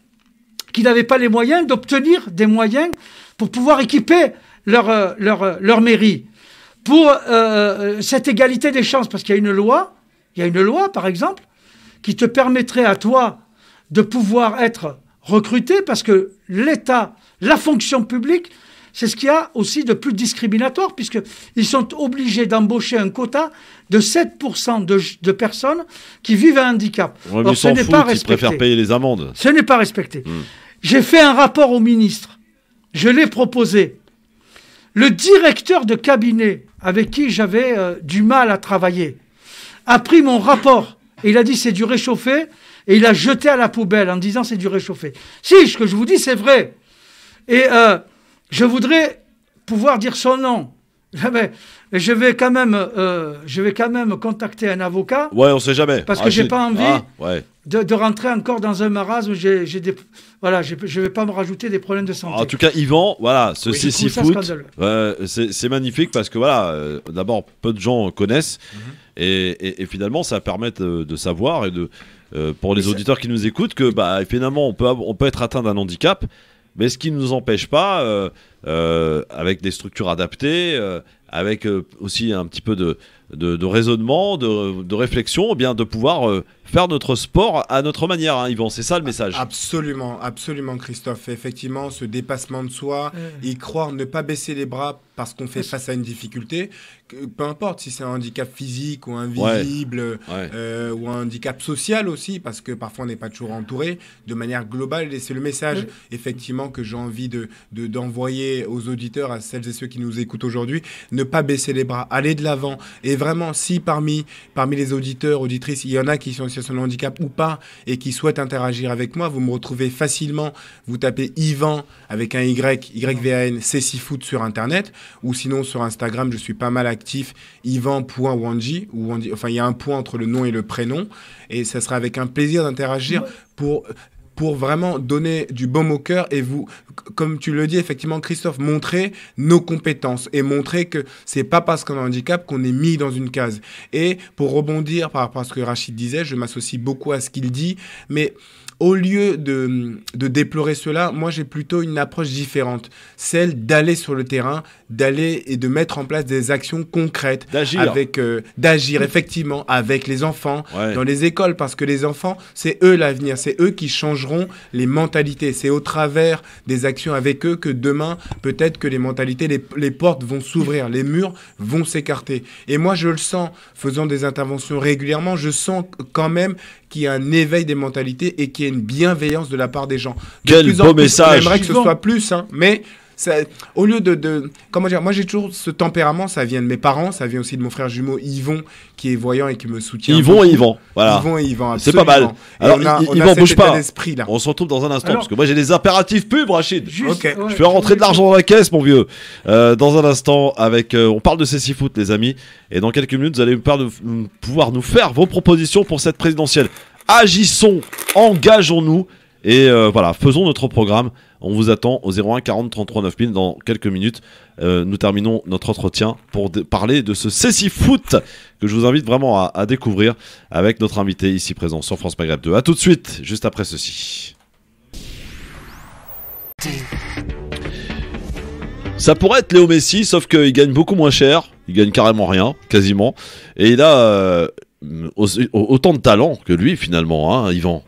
qui n'avaient pas les moyens d'obtenir des moyens pour pouvoir équiper leur mairie. Pour cette égalité des chances, parce qu'il y a une loi, par exemple, qui te permettrait à toi de pouvoir être recruté, parce que l'État, la fonction publique, c'est ce qu'il y a aussi de plus discriminatoire, puisqu'ils sont obligés d'embaucher un quota de 7% de personnes qui vivent un handicap. Or, ce n'est pas respecté. Ils préfèrent payer les amendes. Ce n'est pas respecté. J'ai fait un rapport au ministre. Je l'ai proposé. Le directeur de cabinet, avec qui j'avais du mal à travailler, a pris mon rapport et il a dit c'est du réchauffé, et il a jeté à la poubelle en disant c'est du réchauffé. Si, ce que je vous dis, c'est vrai. Et je voudrais pouvoir dire son nom. Je vais quand même contacter un avocat. Ouais, on sait jamais. Parce que j'ai pas envie de rentrer encore dans un marasme. Je vais pas me rajouter des problèmes de santé. En tout cas, Yvan, voilà, ce cécifoot, c'est magnifique parce que voilà, d'abord, peu de gens connaissent et finalement, ça permet de savoir et pour les auditeurs qui nous écoutent que finalement, on peut être atteint d'un handicap. Mais ce qui ne nous empêche pas, avec des structures adaptées, avec aussi un petit peu de raisonnement, de réflexion, eh bien de pouvoir faire notre sport à notre manière, hein, Yvan. C'est ça le message. Absolument, absolument, Christophe. Effectivement, ce dépassement de soi, y croire, ne pas baisser les bras parce qu'on fait face à une difficulté, peu importe si c'est un handicap physique ou invisible, ou un handicap social aussi, parce que parfois on n'est pas toujours entouré, de manière globale. Et c'est le message, effectivement, que j'ai envie d'envoyer aux auditeurs, à celles et ceux qui nous écoutent aujourd'hui, ne pas baisser les bras, aller de l'avant. Et vraiment, si parmi les auditeurs, auditrices, il y en a qui sont situation de handicap ou pas et qui souhaitent interagir avec moi, vous me retrouvez facilement. Vous tapez Yvan avec un Y, YVAN, Cecifoot sur Internet, ou sinon sur Instagram, je suis pas mal actif, Yvan.Wandji, enfin il y a un point entre le nom et le prénom, et ça sera avec un plaisir d'interagir pour vraiment donner du baume au cœur et vous, comme tu le dis effectivement Christophe, montrer nos compétences et montrer que c'est pas parce qu'on a un handicap qu'on est mis dans une case. Et pour rebondir par rapport à ce que Rachid disait, je m'associe beaucoup à ce qu'il dit, mais au lieu de déplorer cela, moi j'ai plutôt une approche différente, celle d'aller sur le terrain, d'aller et de mettre en place des actions concrètes, d'agir effectivement avec les enfants dans les écoles, parce que les enfants, c'est eux l'avenir, c'est eux qui changeront les mentalités, c'est au travers des actions avec eux que demain, peut-être que les mentalités, les portes vont s'ouvrir, les murs vont s'écarter. Et moi je le sens, faisant des interventions régulièrement, je sens quand même qu'il y a un éveil des mentalités et qu'il y a une bienveillance de la part des gens. Quel beau message. J'aimerais que ce soit plus, hein, mais ça, au lieu comment dire, moi j'ai toujours ce tempérament, ça vient de mes parents, ça vient aussi de mon frère jumeau Yvon qui est voyant et qui me soutient. Yvon et Yvan, voilà. Yvon et Yvan, c'est pas mal. Alors Yvon, bouge pas. Là. On se retrouve dans un instant parce que moi j'ai des impératifs pubs, Rachid. Okay. Je fais rentrer de l'argent dans la caisse, mon vieux. Dans un instant, on parle de Cecifoot, les amis, et dans quelques minutes, vous allez pouvoir nous faire vos propositions pour cette présidentielle. Agissons, engageons-nous et voilà, faisons notre programme. On vous attend au 01 40 33 9000 dans quelques minutes. Nous terminons notre entretien pour parler de ce Cecifoot que je vous invite vraiment à découvrir avec notre invité ici présent sur France Maghreb 2. A tout de suite, juste après ceci. Ça pourrait être Léo Messi, sauf qu'il gagne beaucoup moins cher. Il gagne carrément rien, quasiment. Et il a autant de talent que lui, finalement, hein, Yvan.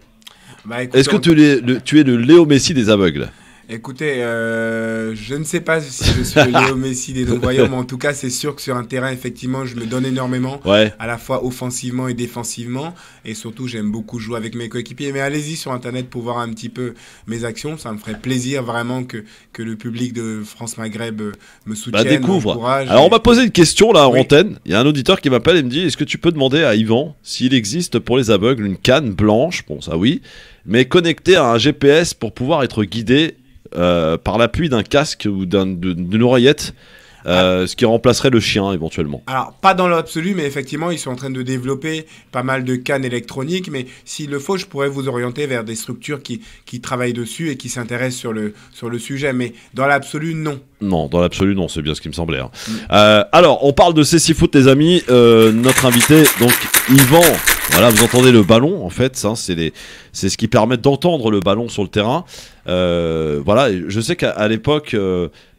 Écoute, est-ce que tu es le Léo Messi des aveugles? Écoutez, je ne sais pas si je suis le Léo Messi des non-voyants, mais en tout cas, c'est sûr que sur un terrain, effectivement, je me donne énormément, à la fois offensivement et défensivement, et surtout, j'aime beaucoup jouer avec mes coéquipiers. Mais allez-y sur Internet pour voir un petit peu mes actions, ça me ferait plaisir vraiment que le public de France Maghreb me soutienne, découvre. m'encourage. Alors, on m'a posé une question là en antenne. Il y a un auditeur qui m'appelle et me dit: est-ce que tu peux demander à Yvan s'il existe pour les aveugles une canne blanche, bon ça oui, mais connectée à un GPS pour pouvoir être guidé par l'appui d'un casque ou d'une oreillette, ce qui remplacerait le chien éventuellement. Alors, pas dans l'absolu, mais effectivement, ils sont en train de développer pas mal de cannes électroniques, mais s'il le faut, je pourrais vous orienter vers des structures qui travaillent dessus et qui s'intéressent sur le sujet, mais dans l'absolu, non. Non, dans l'absolu, non, c'est bien ce qui me semblait. Hein. Alors, on parle de Cecifoot, les amis. Notre invité, donc, Yvan, voilà, vous entendez le ballon, en fait, ça, c'est ce qui permet d'entendre le ballon sur le terrain. Voilà, je sais qu'à l'époque,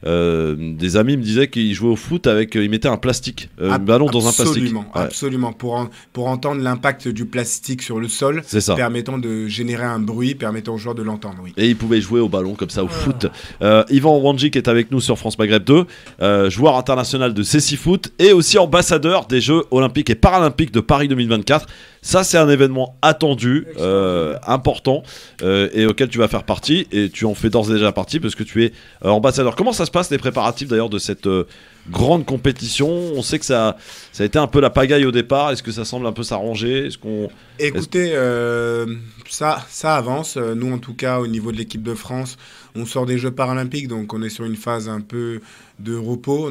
des amis me disaient qu'ils jouaient au foot ils mettaient un plastique, un ballon dans un plastique. Absolument, pour entendre l'impact du plastique sur le sol, permettant de générer un bruit, permettant aux joueurs de l'entendre. Oui. Et ils pouvaient jouer au ballon comme ça, au foot. Yvan Wandji qui est avec nous sur France Maghreb 2, joueur international de Cecifoot et aussi ambassadeur des Jeux Olympiques et Paralympiques de Paris 2024. Ça, c'est un événement attendu, important, et auquel tu vas faire partie, et tu en fais d'ores et déjà partie parce que tu es ambassadeur. Comment ça se passe les préparatifs d'ailleurs de cette grande compétition? On sait que ça a été un peu la pagaille au départ. Est-ce que ça semble un peu s'arranger? Écoutez, ça avance. Nous, en tout cas, au niveau de l'équipe de France, on sort des Jeux Paralympiques, donc on est sur une phase un peu de repos.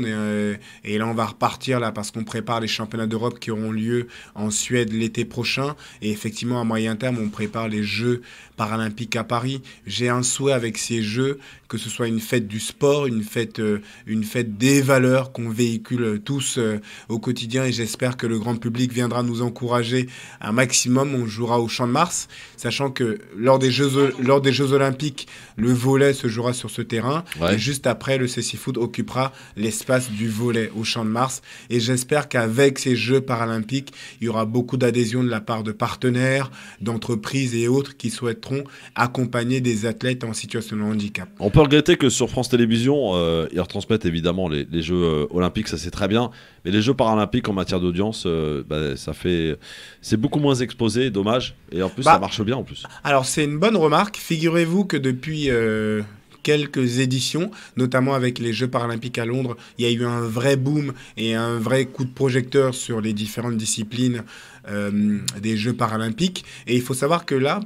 Et là, on va repartir là parce qu'on prépare les championnats d'Europe qui auront lieu en Suède l'été prochain. Et effectivement, à moyen terme, on prépare les Jeux Paralympiques à Paris. J'ai un souhait avec ces Jeux, que ce soit une fête du sport, une fête des valeurs qu'on véhicule tous au quotidien. Et j'espère que le grand public viendra nous encourager un maximum. On jouera au Champ de Mars, sachant que lors des Jeux Olympiques, le volley se jouera sur ce terrain. Et juste après, le Cecifoot occupera l'espace du volley au Champ de Mars. Et j'espère qu'avec ces Jeux Paralympiques, il y aura beaucoup d'adhésion de la part de partenaires, d'entreprises et autres qui souhaiteront accompagner des athlètes en situation de handicap. On peut regretter que sur France Télévisions, ils retransmettent évidemment les Jeux Olympiques, ça c'est très bien, mais les Jeux Paralympiques en matière d'audience, c'est beaucoup moins exposé, dommage, et en plus ça marche bien en plus. Alors c'est une bonne remarque, figurez-vous que depuis quelques éditions, notamment avec les Jeux paralympiques à Londres. Il y a eu un vrai boom et un vrai coup de projecteur sur les différentes disciplines des Jeux paralympiques. Et il faut savoir que là,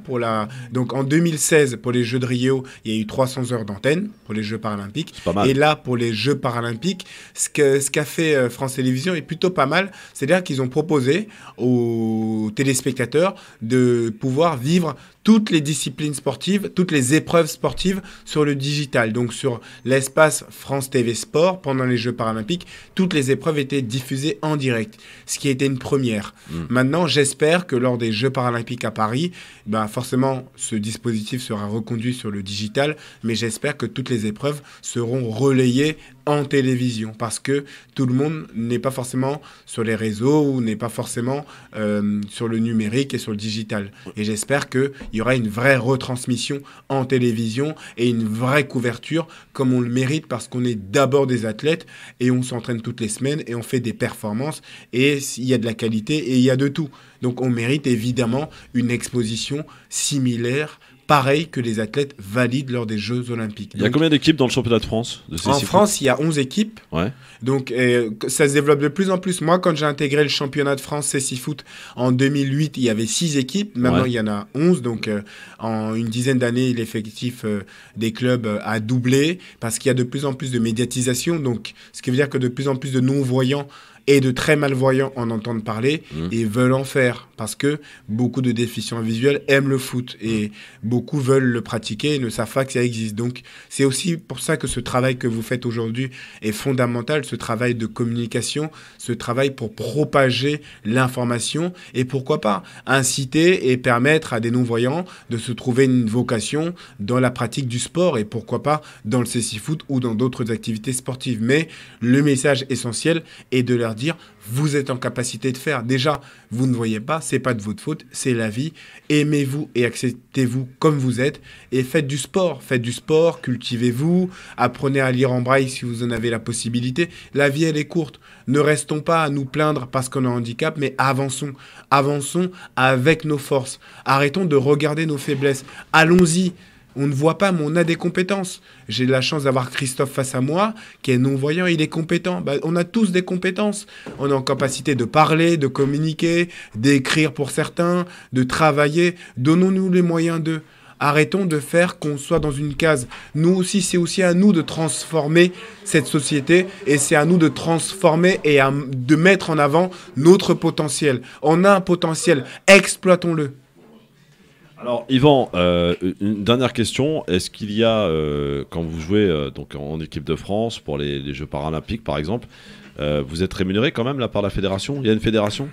donc en 2016, pour les Jeux de Rio, il y a eu 300 heures d'antenne pour les Jeux paralympiques. Pas mal. Et là, pour les Jeux paralympiques, ce qu'a fait France Télévisions est plutôt pas mal. C'est-à-dire qu'ils ont proposé aux téléspectateurs de pouvoir vivre toutes les disciplines sportives, toutes les épreuves sportives sur le digital. Donc sur l'espace France TV Sport, pendant les Jeux paralympiques, toutes les épreuves étaient diffusées en direct, ce qui a été une première. Maintenant, j'espère que lors des Jeux paralympiques à Paris, forcément, ce dispositif sera reconduit sur le digital, mais j'espère que toutes les épreuves seront relayées en télévision, parce que tout le monde n'est pas forcément sur les réseaux ou n'est pas forcément sur le numérique et sur le digital. Et j'espère qu'il y aura une vraie retransmission en télévision et une vraie couverture comme on le mérite, parce qu'on est d'abord des athlètes et on s'entraîne toutes les semaines et on fait des performances et il y a de la qualité et il y a de tout. Donc on mérite évidemment une exposition similaire, pareil que les athlètes valident lors des Jeux Olympiques. Il y a combien d'équipes dans le championnat de France En France, il y a 11 équipes. Ouais. Donc, ça se développe de plus en plus. Moi, quand j'ai intégré le championnat de France CC Foot en 2008, il y avait 6 équipes. Maintenant, il y en a 11. Donc, en une dizaine d'années, l'effectif des clubs a doublé parce qu'il y a de plus en plus de médiatisation. Donc, ce qui veut dire que de plus en plus de non-voyants et de très malvoyants en entendent parler et veulent en faire, parce que beaucoup de déficients visuels aiment le foot et beaucoup veulent le pratiquer et ne savent pas que ça existe. Donc c'est aussi pour ça que ce travail que vous faites aujourd'hui est fondamental, ce travail de communication, ce travail pour propager l'information et pourquoi pas inciter et permettre à des non-voyants de se trouver une vocation dans la pratique du sport et pourquoi pas dans le CC-Foot ou dans d'autres activités sportives. Mais le message essentiel est de leur dire, vous êtes en capacité de faire. Déjà, vous ne voyez pas, c'est pas de votre faute, c'est la vie. Aimez-vous et acceptez-vous comme vous êtes et faites du sport. Faites du sport, cultivez-vous, apprenez à lire en braille si vous en avez la possibilité. La vie, elle est courte. Ne restons pas à nous plaindre parce qu'on a un handicap, mais avançons. Avançons avec nos forces. Arrêtons de regarder nos faiblesses. Allons-y. On ne voit pas, mais on a des compétences. J'ai la chance d'avoir Christophe face à moi, qui est non-voyant, il est compétent. On a tous des compétences. On est en capacité de parler, de communiquer, d'écrire pour certains, de travailler. Donnons-nous les moyens d'eux. Arrêtons de faire qu'on soit dans une case. Nous aussi, c'est aussi à nous de transformer cette société et c'est à nous de transformer et de mettre en avant notre potentiel. On a un potentiel, exploitons-le. Alors Yvan, une dernière question. Est-ce qu'il y a, quand vous jouez donc en équipe de France pour les Jeux paralympiques par exemple, vous êtes rémunéré quand même là par la fédération ? Il y a une fédération ?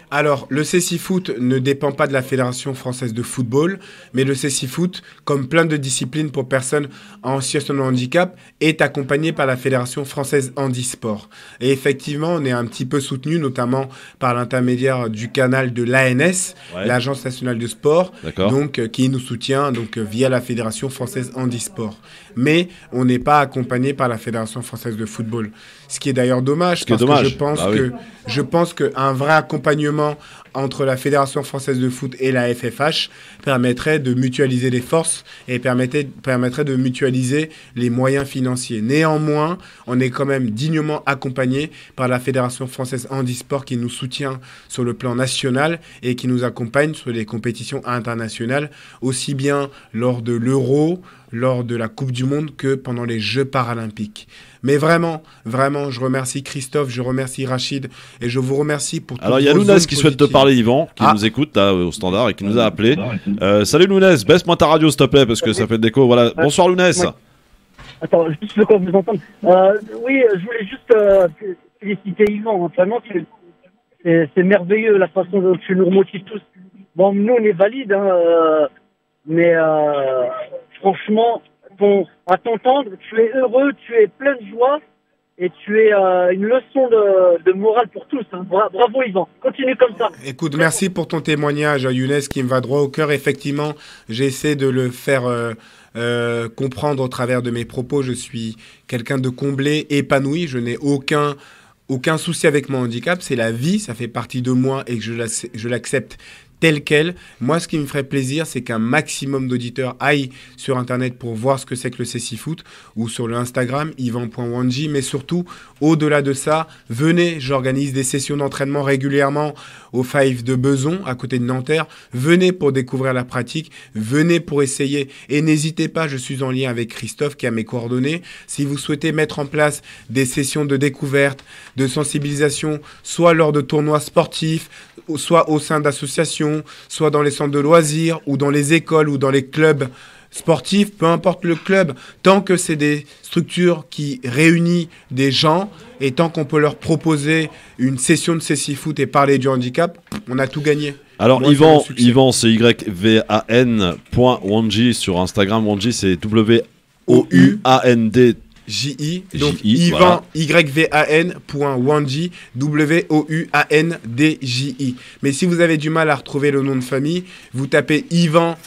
Alors, le CC-Foot ne dépend pas de la Fédération française de football, mais le CC-Foot, comme plein de disciplines pour personnes en situation de handicap, est accompagné par la Fédération française handisport. Et effectivement, on est un petit peu soutenu, notamment par l'intermédiaire du canal de l'ANS, l'Agence nationale de sport, donc qui nous soutient donc via la Fédération française handisport. Mais on n'est pas accompagné par la Fédération française de football. Ce qui est d'ailleurs dommage, parce que je pense qu'un vrai accompagnement entre la Fédération française de foot et la FFH permettrait de mutualiser les forces et permettrait de mutualiser les moyens financiers. Néanmoins, on est quand même dignement accompagné par la Fédération française handisport qui nous soutient sur le plan national et qui nous accompagne sur les compétitions internationales, aussi bien lors de l'Euro, lors de la Coupe du Monde que pendant les Jeux paralympiques. Mais vraiment, vraiment, je remercie Christophe, je remercie Rachid et je vous remercie pour tout. Alors il y a Lounès qui souhaite te parler, Yvan, qui nous écoute là, au standard et qui nous a appelé. Salut Lounès, baisse-moi ta radio s'il te plaît parce que ça fait de l'écho. Voilà. Bonsoir Lounès. Attends, juste le temps de vous entendre. Oui, je voulais juste féliciter Yvan. Vraiment, c'est merveilleux la façon dont tu nous remotives tous. Bon, nous on est valides, hein, mais franchement, à t'entendre, tu es heureux, tu es plein de joie et tu es une leçon de morale pour tous. Hein. Bravo Yvan, continue comme ça. Écoute, merci pour ton témoignage, Younes, qui me va droit au cœur. Effectivement, j'essaie de le faire comprendre au travers de mes propos. Je suis quelqu'un de comblé, épanoui, je n'ai aucun souci avec mon handicap. C'est la vie, ça fait partie de moi et que je l'accepte tel quel. Moi, ce qui me ferait plaisir, c'est qu'un maximum d'auditeurs aillent sur Internet pour voir ce que c'est que le cécifoot ou sur le Instagram, ivan.wanji. Mais surtout, au-delà de ça, venez, j'organise des sessions d'entraînement régulièrement au Five de Beson, à côté de Nanterre. Venez pour découvrir la pratique, venez pour essayer. Et n'hésitez pas, je suis en lien avec Christophe qui a mes coordonnées. Si vous souhaitez mettre en place des sessions de découverte, de sensibilisation, soit lors de tournois sportifs, soit au sein d'associations, soit dans les centres de loisirs, ou dans les écoles, ou dans les clubs sportifs, peu importe le club, tant que c'est des structures qui réunissent des gens, et tant qu'on peut leur proposer une session de cécifoot et parler du handicap, on a tout gagné. Alors Yvan, c'est yvan.wanji sur Instagram. Wanji, c'est W-O-U-A-N-D. J-I, donc Yvan, yvan.wanji, W-O-U-A-N-D-J-I. Mais si vous avez du mal à retrouver le nom de famille, vous tapez Yvan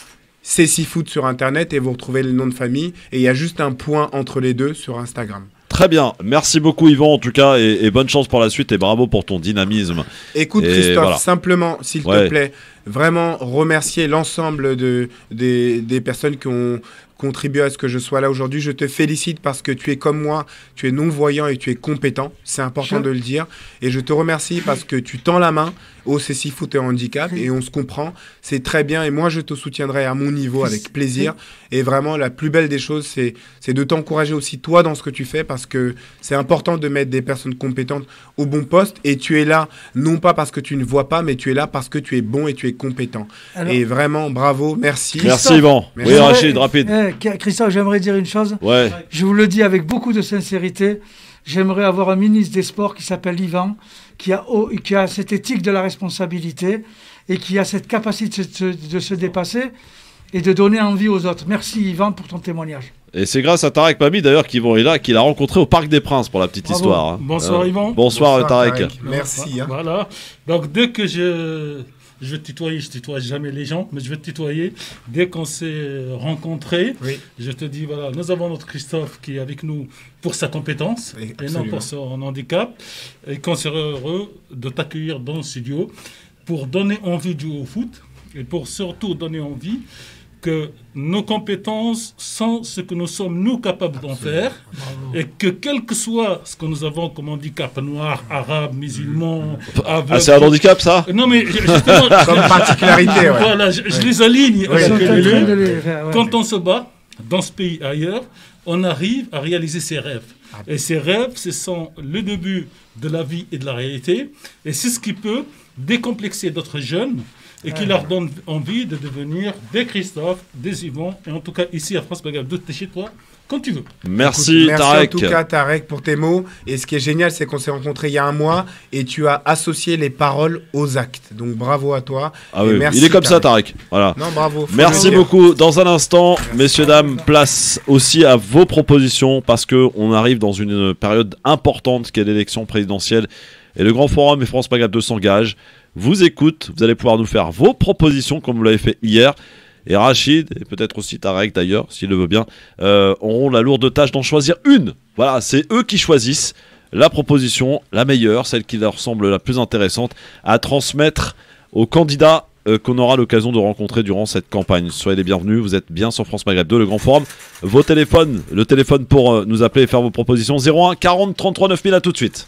cécifoot sur Internet et vous retrouvez le nom de famille. Et il y a juste un point entre les deux sur Instagram. Très bien, merci beaucoup Yvan en tout cas et bonne chance pour la suite et bravo pour ton dynamisme. Écoute Christophe, simplement s'il te plaît, vraiment remercier l'ensemble des personnes qui ont contribué à ce que je sois là aujourd'hui. Je te félicite parce que tu es comme moi, tu es non-voyant et tu es compétent, c'est important de le dire. Et je te remercie parce que tu tends la main au cécifoot et au handicap et on se comprend, c'est très bien et moi je te soutiendrai à mon niveau avec plaisir. Et vraiment la plus belle des choses c'est de t'encourager aussi toi dans ce que tu fais parce que c'est important de mettre des personnes compétentes au bon poste et tu es là non pas parce que tu ne vois pas mais tu es là parce que tu es bon et tu es compétent. Alors, et vraiment bravo, merci. Merci Yvan. Oui Rachid, rapide. Christophe, j'aimerais dire une chose. Ouais. Je vous le dis avec beaucoup de sincérité. J'aimerais avoir un ministre des Sports qui s'appelle Yvan, qui a cette éthique de la responsabilité et qui a cette capacité de se dépasser et de donner envie aux autres. Merci Yvan pour ton témoignage. Et c'est grâce à Tarek Pami d'ailleurs qu'il l'a rencontré au Parc des Princes pour la petite histoire. Hein. Bonsoir Yvan. Bonsoir Tarek. Merci. Hein. Voilà. Donc dès que je vais te tutoyer, je ne tutoie jamais les gens, mais je vais te tutoyer. Dès qu'on s'est rencontrés, je te dis, voilà, nous avons notre Christophe qui est avec nous pour sa compétence et non pour son handicap. Et qu'on serait heureux de t'accueillir dans le studio pour donner envie de jouer au foot et pour surtout donner envie que nos compétences sont ce que nous sommes nous capables d'en faire et que quel que soit ce que nous avons comme handicap, noir, arabe, musulman, aveugle... Ah, c'est un handicap ça? Non mais justement... comme particularité, voilà, je les aligne. Quand on se bat dans ce pays ailleurs, on arrive à réaliser ses rêves. Et ces rêves, ce sont le début de la vie et de la réalité. Et c'est ce qui peut décomplexer d'autres jeunes et qui leur donne envie de devenir des Christophe, des Yvan, et en tout cas ici à France Maghreb, de t'es chez toi quand tu veux. Merci Tarek. En tout cas Tarek pour tes mots. Et ce qui est génial, c'est qu'on s'est rencontrés il y a un mois et tu as associé les paroles aux actes. Donc bravo à toi. Ah oui, merci, il est comme ça Tarek. Voilà. Non, bravo. Merci beaucoup. Dans un instant, messieurs, dames, place aussi à vos propositions parce qu'on arrive dans une période importante qui est l'élection présidentielle. Et le Grand Forum et France Maghreb 2 s'engagent. Vous écoute, vous allez pouvoir nous faire vos propositions comme vous l'avez fait hier. Et Rachid, et peut-être aussi Tarek d'ailleurs, s'il le veut bien, auront la lourde tâche d'en choisir une. Voilà, c'est eux qui choisissent la proposition, la meilleure, celle qui leur semble la plus intéressante, à transmettre aux candidats qu'on aura l'occasion de rencontrer durant cette campagne. Soyez les bienvenus, vous êtes bien sur France Maghreb 2, le Grand Forum. Vos téléphones, le téléphone pour nous appeler et faire vos propositions, 01 40 33 9000, à tout de suite.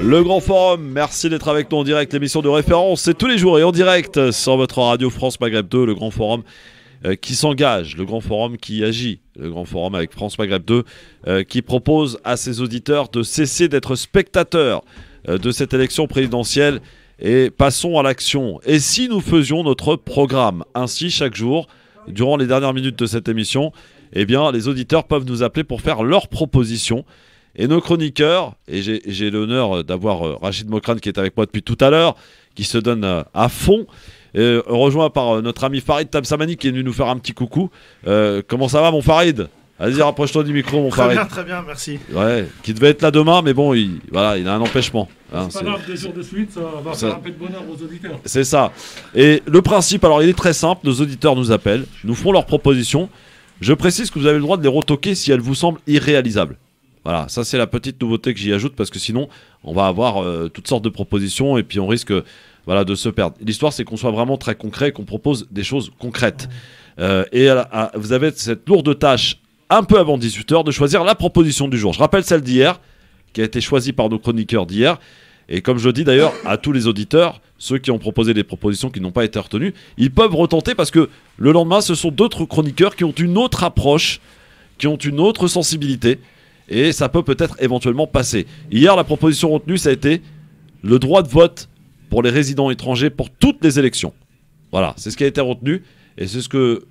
Le Grand Forum, merci d'être avec nous en direct. L'émission de référence, c'est tous les jours et en direct sur votre radio France Maghreb 2. Le Grand Forum qui s'engage, le Grand Forum qui agit, le Grand Forum avec France Maghreb 2 qui propose à ses auditeurs de cesser d'être spectateurs de cette élection présidentielle et passons à l'action. Et si nous faisions notre programme ainsi chaque jour, durant les dernières minutes de cette émission, eh bien les auditeurs peuvent nous appeler pour faire leurs propositions. Et nos chroniqueurs, et j'ai l'honneur d'avoir Rachid Mokrane qui est avec moi depuis tout à l'heure, qui se donne à fond, rejoint par notre ami Farid Tamsamani qui est venu nous faire un petit coucou. Comment ça va mon Farid ? Vas-y, rapproche-toi du micro, mon Farid. Très bien, merci. Ouais, qui devait être là demain, mais bon, il a un empêchement. Hein, c'est pas grave, 2 jours de suite, ça va faire un peu de bonheur aux auditeurs. C'est ça. Et le principe, alors il est très simple, nos auditeurs nous appellent, nous font leurs propositions. Je précise que vous avez le droit de les retoquer si elles vous semblent irréalisables. Voilà, ça c'est la petite nouveauté que j'y ajoute, parce que sinon, on va avoir toutes sortes de propositions, et puis on risque de se perdre. L'histoire, c'est qu'on soit vraiment très concret, et qu'on propose des choses concrètes. Vous avez cette lourde tâche, un peu avant 18h, de choisir la proposition du jour. Je rappelle celle d'hier, qui a été choisie par nos chroniqueurs d'hier. Et comme je le dis d'ailleurs à tous les auditeurs, ceux qui ont proposé des propositions qui n'ont pas été retenues, ils peuvent retenter, parce que le lendemain, ce sont d'autres chroniqueurs qui ont une autre approche, qui ont une autre sensibilité, et ça peut peut-être éventuellement passer. Hier, la proposition retenue, ça a été le droit de vote pour les résidents étrangers pour toutes les élections. Voilà, c'est ce qui a été retenu, et c'est ce que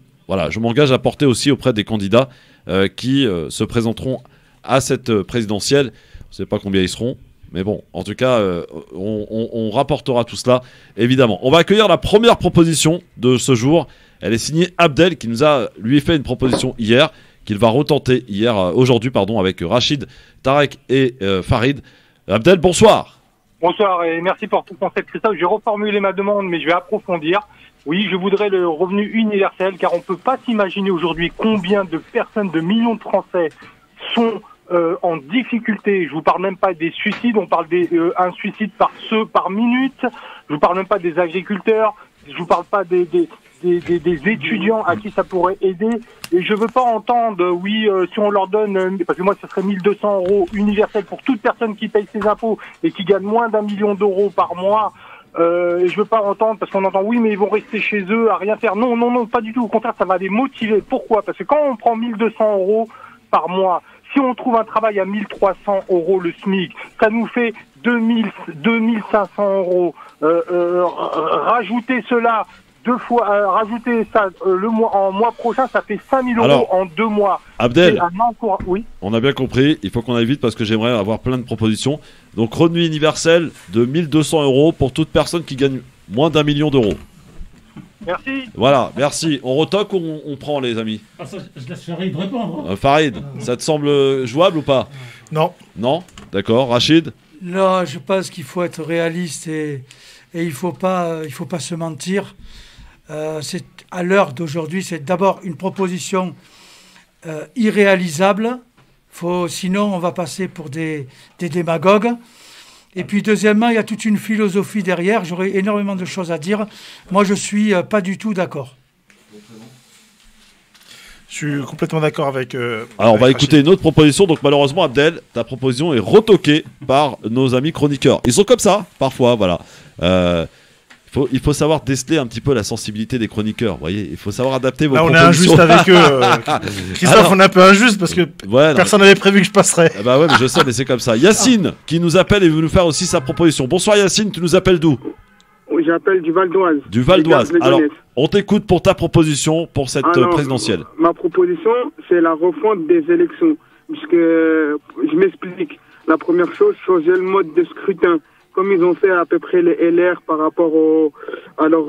je m'engage à porter aussi auprès des candidats qui se présenteront à cette présidentielle. Je ne sais pas combien ils seront, mais bon, en tout cas, on rapportera tout cela, évidemment. On va accueillir la première proposition de ce jour. Elle est signée Abdel, qui nous a, lui, fait une proposition hier, qu'il va retenter aujourd'hui, avec Rachid, Tarek et Farid. Abdel, bonsoir. Bonsoir et merci pour tout concept, Christophe. Je vais reformuler ma demande, mais je vais approfondir. Oui, je voudrais le revenu universel, car on ne peut pas s'imaginer aujourd'hui combien de personnes, de millions de Français sont en difficulté. Je vous parle même pas des suicides, on parle un suicide par minute. Je vous parle même pas des agriculteurs, je vous parle pas des étudiants à qui ça pourrait aider. Et je veux pas entendre, si on leur donne, parce que moi ce serait 1 200 € universel pour toute personne qui paye ses impôts et qui gagne moins d'1 million d'euros par mois. Et je veux pas entendre, parce qu'on entend mais ils vont rester chez eux à rien faire. Non, pas du tout. Au contraire, ça va les motiver. Pourquoi? Parce que quand on prend 1 200 € par mois, si on trouve un travail à 1 300 € le SMIC, ça nous fait 2 500 €. Rajouter cela 2 fois, rajouter ça en mois prochain, ça fait 5 000 € en 2 mois. Abdel, oui. On a bien compris, il faut qu'on aille vite parce que j'aimerais avoir plein de propositions. Donc revenu universel de 1 200 € pour toute personne qui gagne moins d'1 million d'euros. Merci. Voilà, merci. On retoque ou on prend, les amis? Ça, je laisse Farid répondre. Farid, ça te semble jouable ou pas? Non. Non? D'accord. Rachid? Non, je pense qu'il faut être réaliste et il faut pas se mentir. C'est à l'heure d'aujourd'hui, c'est d'abord une proposition irréalisable. Sinon, on va passer pour des démagogues. Et puis, deuxièmement, il y a toute une philosophie derrière. J'aurais énormément de choses à dire. Moi, je suis pas du tout d'accord. Je suis complètement d'accord avec... Alors, on va écouter une autre proposition. Donc, malheureusement, Abdel, ta proposition est retoquée par nos amis chroniqueurs. Ils sont comme ça, parfois, voilà. Il faut savoir déceler un petit peu la sensibilité des chroniqueurs, vous voyez. Il faut savoir adapter vos propositions. On est injuste avec eux. Christophe, on est un peu injuste parce que personne n'avait prévu que je passerais. Bah ouais, mais je sais, mais c'est comme ça. Yacine, qui nous appelle et veut nous faire aussi sa proposition. Bonsoir Yacine, tu nous appelles d'où? Oui, j'appelle du Val d'Oise. Du Val d'Oise. Alors, on t'écoute pour ta proposition pour cette présidentielle. Ma proposition, c'est la refonte des élections. Puisque, je m'explique. La première chose, changer le mode de scrutin. Comme ils ont fait à peu près les LR par rapport à leurs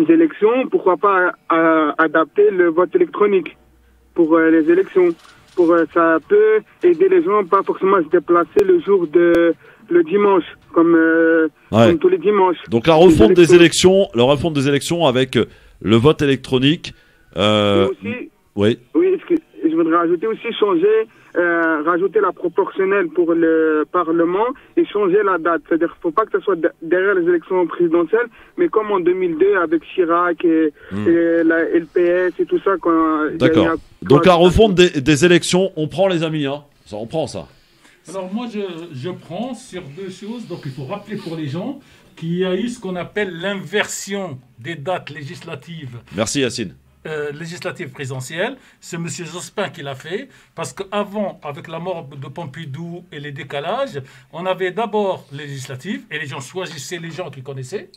élections, pourquoi pas adapter le vote électronique pour les élections. Ça peut aider les gens, pas forcément à se déplacer le dimanche, comme tous les dimanches. Donc la refonte des élections avec le vote électronique. Oui. Oui, je voudrais rajouter aussi rajouter la proportionnelle pour le Parlement et changer la date. C'est-à-dire qu'il ne faut pas que ce soit derrière les élections présidentielles, mais comme en 2002 avec Chirac et la LPS et tout ça. D'accord. Donc la refonte des élections, on prend les amis, hein. Ça, on prend ça. Alors moi je prends sur 2 choses. Donc il faut rappeler pour les gens qu'il y a eu ce qu'on appelle l'inversion des dates législatives. Merci Yacine. Législative présidentielle, c'est M. Jospin qui l'a fait, parce qu'avant, avec la mort de Pompidou et les décalages, on avait d'abord les législatives, et les gens choisissaient les gens qu'ils connaissaient,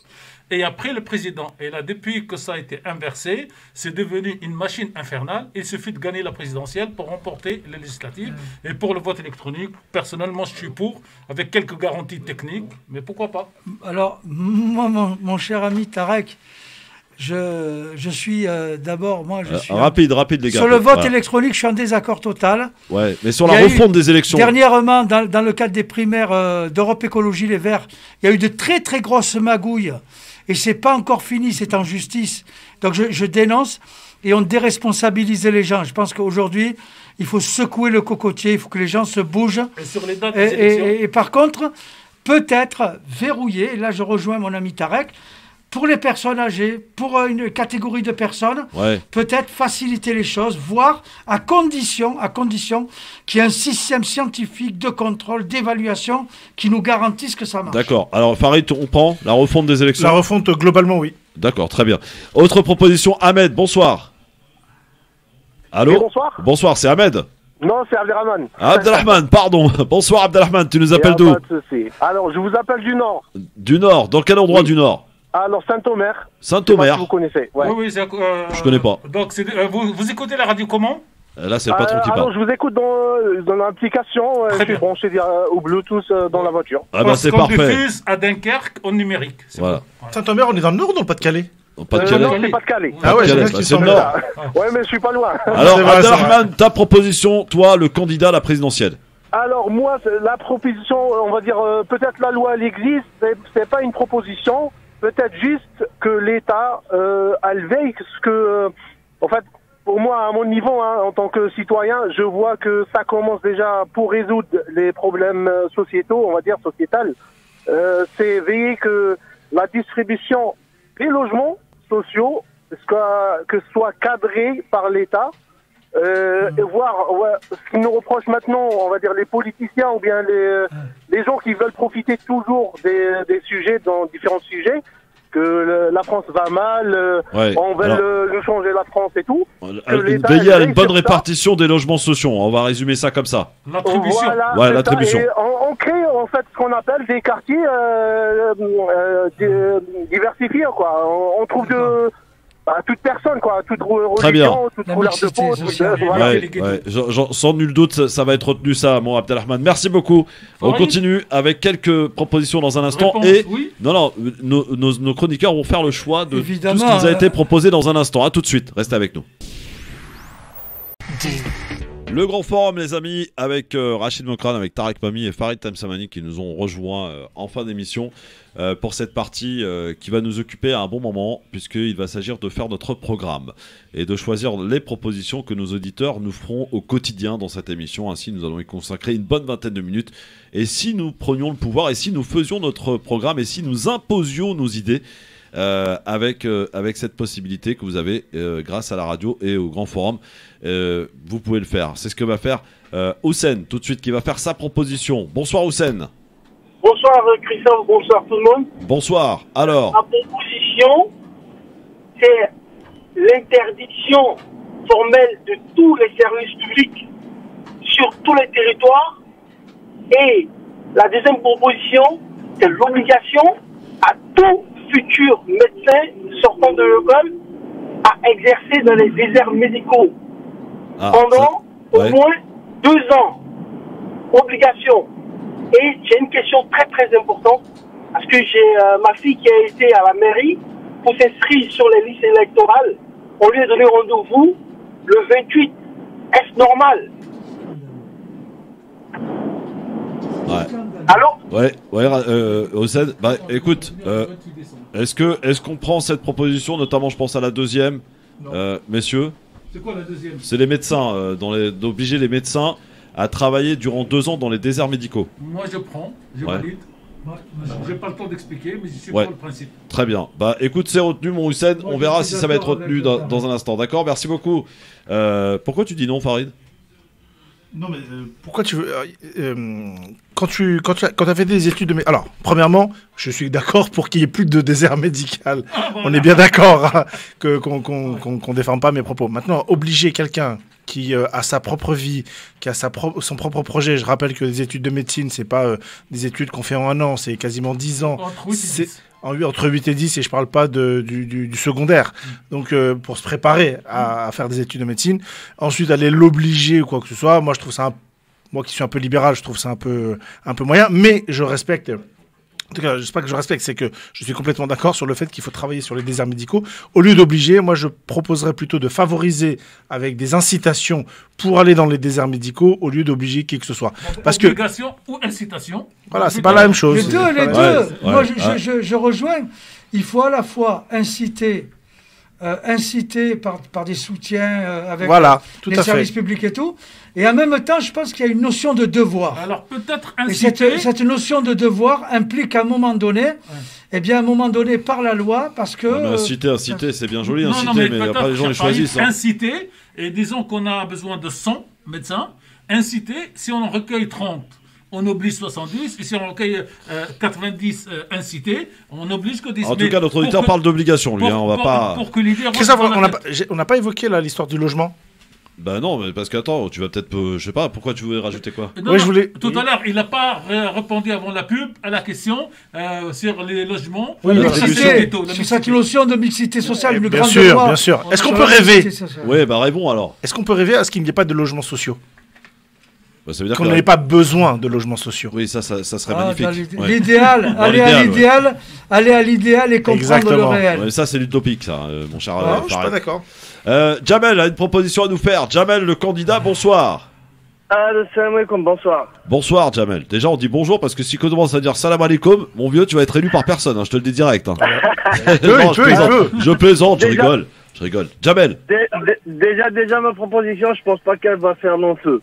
et après le président. Et là, depuis que ça a été inversé, c'est devenu une machine infernale. Il suffit de gagner la présidentielle pour remporter les législatives. Et pour le vote électronique, personnellement, je suis pour, avec quelques garanties techniques, mais pourquoi pas? Alors, moi, mon cher ami Tarek, Je suis d'abord, moi, je suis... Rapide, les gars. Sur le vote électronique, je suis en désaccord total. Ouais, mais sur la refonte des élections... Dernièrement, dans le cadre des primaires d'Europe Écologie Les Verts, il y a eu de très très grosses magouilles. Et c'est pas encore fini, c'est en justice. Donc je dénonce et on déresponsabilise les gens. Je pense qu'aujourd'hui, il faut secouer le cocotier, il faut que les gens se bougent. Et sur les dates des élections. Et par contre, peut-être verrouiller, et là je rejoins mon ami Tarek, pour les personnes âgées, pour une catégorie de personnes, peut-être faciliter les choses, voire à condition qu'il y ait un système scientifique de contrôle, d'évaluation qui nous garantisse que ça marche. D'accord. Alors Farid, on prend la refonte des élections. La refonte, globalement, oui. D'accord, très bien. Autre proposition, Ahmed, bonsoir. Allô? Oui, bonsoir. Bonsoir, c'est Ahmed. Non, c'est Abdelrahman. Abdelrahman, pardon. Bonsoir Abdelrahman, tu nous appelles d'où? Pas de souci. Alors, je vous appelle du Nord. Du Nord, dans quel endroit du Nord? Alors, Saint-Omer. Saint-Omer. Si vous connaissez. Ouais. Oui, je connais pas. Donc, vous écoutez la radio comment? Là, c'est le patron qui parle. Alors, je vous écoute dans l'application. Je suis branché au Bluetooth dans la voiture. Ah bah, c'est parfait. On diffuse à Dunkerque en numérique. Voilà. Saint-Omer, on est dans le Nord ou dans le Pas-de-Calais? Pas-de-Calais. Non, c'est Pas-de-Calais. Ah ouais, c'est le Nord. Ouais, mais je suis pas loin. Alors, Abdelrahman, ta proposition, toi, le candidat à la présidentielle. Alors, moi, la proposition, on va dire, peut-être la loi, elle existe, c'est pas une proposition. Peut-être juste que l'État, elle veille, parce que, en fait, pour moi, à mon niveau, en tant que citoyen, je vois que ça commence déjà pour résoudre les problèmes sociétaux, on va dire sociétal. C'est veiller que la distribution des logements sociaux que soit cadré par l'État. Et voir ce qu'ils nous reprochent maintenant, on va dire les politiciens ou bien les gens qui veulent profiter toujours des sujets, dans différents sujets, que la France va mal, on veut nous changer la France et tout. Veiller à une bonne répartition des logements sociaux, on va résumer ça comme ça. L'attribution. Voilà, l'attribution. On crée en fait ce qu'on appelle des quartiers diversifiés, quoi. On trouve toute personne, quoi, toute religion, toute couleur de peau. Sans nul doute, ça va être retenu, ça, mon Abdelrahman. Merci beaucoup. On continue avec quelques propositions dans un instant. Nos chroniqueurs vont faire le choix de tout ce qui nous a été proposé dans un instant. À tout de suite. Restez avec nous. Le grand forum, les amis, avec Rachid Mokrane, avec Tarek Mami et Farid Tamsamani qui nous ont rejoints en fin d'émission pour cette partie qui va nous occuper à un bon moment, puisqu'il va s'agir de faire notre programme et de choisir les propositions que nos auditeurs nous feront au quotidien dans cette émission. Ainsi, nous allons y consacrer une bonne vingtaine de minutes. Et si nous prenions le pouvoir, et si nous faisions notre programme, et si nous imposions nos idées, avec cette possibilité que vous avez grâce à la radio et au grand forum, vous pouvez le faire. C'est ce que va faire Houssen tout de suite, qui va faire sa proposition. Bonsoir Houssen. Bonsoir Christophe, bonsoir tout le monde. Bonsoir. Alors, ma proposition, c'est l'interdiction formelle de tous les services publics sur tous les territoires. Et la deuxième proposition, c'est l'obligation à tout futur médecin sortant de l'école à exercer dans les déserts médicaux pendant au moins 2 ans. Obligation. Et j'ai une question très très importante parce que j'ai ma fille qui a été à la mairie pour s'inscrire sur les listes électorales. On lui a donné rendez-vous le 28. Est-ce normal? Allô? Houssen, écoute, est-ce qu'on prend cette proposition, notamment je pense à la deuxième, messieurs? C'est quoi la deuxième? C'est les médecins, d'obliger les médecins à travailler durant 2 ans dans les déserts médicaux. Moi je prends, je valide. J'ai pas le temps d'expliquer, mais je suis pour le principe. Très bien. Écoute, c'est retenu, mon Houssen. On verra si ça va être retenu dans un instant. D'accord? Merci beaucoup. Pourquoi tu dis non, Farid? Non, mais pourquoi tu veux... quand tu as fait des études de... Alors, premièrement, je suis d'accord pour qu'il n'y ait plus de désert médical. On est bien d'accord qu'on ne défend pas mes propos. Maintenant, obliger quelqu'un qui a sa propre vie, qui a son propre projet. Je rappelle que les études de médecine, c'est pas des études qu'on fait en 1 an, c'est quasiment 10 ans. Entre 8 et 10, et je parle pas du secondaire. Donc, pour se préparer à faire des études de médecine. Ensuite, aller l'obliger ou quoi que ce soit, moi, je trouve ça moi qui suis un peu libéral, je trouve ça un peu moyen, mais je respecte En tout cas, je sais pas que je respecte, c'est que je suis complètement d'accord sur le fait qu'il faut travailler sur les déserts médicaux. Au lieu d'obliger, moi je proposerais plutôt de favoriser avec des incitations pour aller dans les déserts médicaux au lieu d'obliger qui que ce soit. Parce que obligation ou incitation. Voilà, c'est pas la même chose. Les deux. Ouais. Moi, je rejoins. Il faut à la fois inciter par des soutiens avec les services publics et tout. Et en même temps, je pense qu'il y a une notion de devoir. Alors peut-être inciter. Et cette notion de devoir implique à un moment donné, par la loi, parce que... inciter, c'est bien joli, mais après les gens les choisissent. Inciter, et disons qu'on a besoin de 100 médecins, inciter, si on en recueille 30, on oblige 70, et si on recueille 90 incités, on oblige que 10. En tout cas, notre auditeur parle d'obligation, lui, on va pas... Pour que l'idée... On n'a pas évoqué l'histoire du logement. Bah non, mais parce qu'attends, tu vas peut-être... je sais pas, pourquoi tu voulais rajouter quoi? Tout à l'heure, il n'a pas répondu avant la pub à la question sur les logements. Oui, sur cette notion de mixité sociale, le grand devoir. Bien sûr. Est-ce qu'on peut rêver? Oui, bah rêvons alors. Est-ce qu'on peut rêver à ce qu'il n'y ait pas de logements sociaux? Bah, ça veut dire qu'on n'ait pas besoin de logements sociaux. Oui, ça serait magnifique. L'idéal, aller à l'idéal et comprendre le réel. Ouais, ça, c'est l'utopique, ça, mon cher. Je suis pas d'accord. Jamel a une proposition à nous faire. Jamel, le candidat, bonsoir. Salam alaikum, bonsoir. Bonsoir, Jamel. Déjà, on dit bonjour parce que si tu commences à dire salam alaikum, mon vieux, tu vas être élu par personne, je te le dis direct. Je plaisante, je rigole. Jamel. Déjà, ma proposition, je pense pas qu'elle va faire long feu.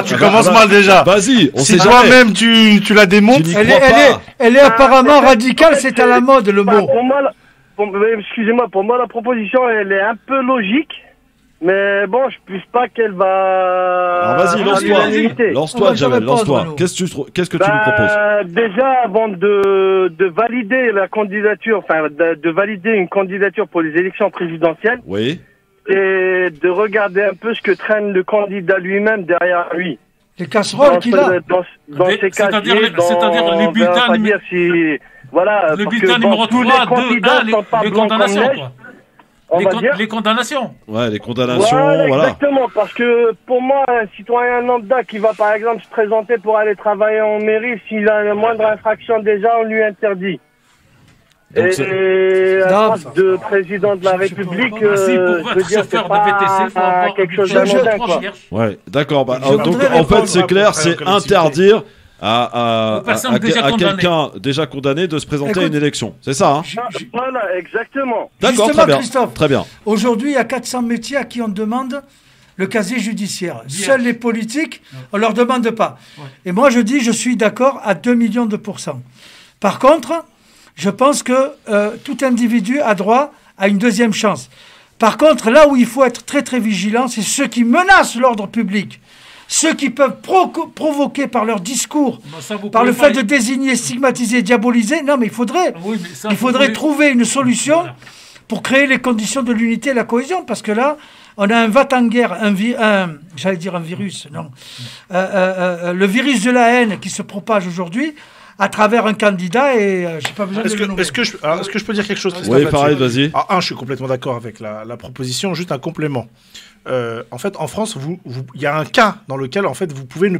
Tu commences mal déjà. Vas-y, on sait jamais. Si toi-même tu la démontes. Elle est apparemment radicale, c'est à la mode le mot. Excusez-moi, pour moi, la proposition, elle est un peu logique. Mais bon, je ne pense pas qu'elle va... Alors vas-y, lance-toi, Jamel, lance-toi. Qu'est-ce que tu nous proposes? Déjà, avant de valider la candidature, de valider une candidature pour les élections présidentielles, oui, et de regarder un peu ce que traîne le candidat lui-même derrière lui. Les casseroles qu'il a. Dans ses casiers, c'est-à-dire les bulletins... le bulletin numéro 3, 2, les condamnations, quoi. Les condamnations. Ouais, les condamnations, voilà. Exactement, parce que pour moi, un citoyen lambda qui va par exemple se présenter pour aller travailler en mairie, s'il a la moindre infraction déjà, on lui interdit. Donc et à poste de président de la République, je veux dire, c'est pas quelque chose d'anodin, quoi. Ouais, d'accord. Donc en fait, c'est clair, c'est interdire à quelqu'un déjà condamné de se présenter à une élection. C'est ça, hein? Voilà, exactement. D'accord, très bien. Christophe, très bien. Aujourd'hui, il y a 400 métiers à qui on demande le casier judiciaire. Seuls les politiques, on ne leur demande pas. Et moi, je dis, je suis d'accord à 2 millions de %. Par contre, je pense que tout individu a droit à une deuxième chance. Par contre, là où il faut être très très vigilant, c'est ceux qui menacent l'ordre public. Ceux qui peuvent provoquer par leur discours, par le fait de désigner, stigmatiser, diaboliser. Non, mais il faudrait trouver une solution pour créer les conditions de l'unité et la cohésion. Parce que là, on a un va-t-en-guerre, j'allais dire un virus, non. Le virus de la haine qui se propage aujourd'hui à travers un candidat et j'ai pas besoin de le nommer. Est-ce que je peux dire quelque chose, Christophe? Oui, pareil, vas-y. Je suis complètement d'accord avec la proposition. Juste un complément. En fait, en France, il y a un cas dans lequel, en fait, vous pouvez ne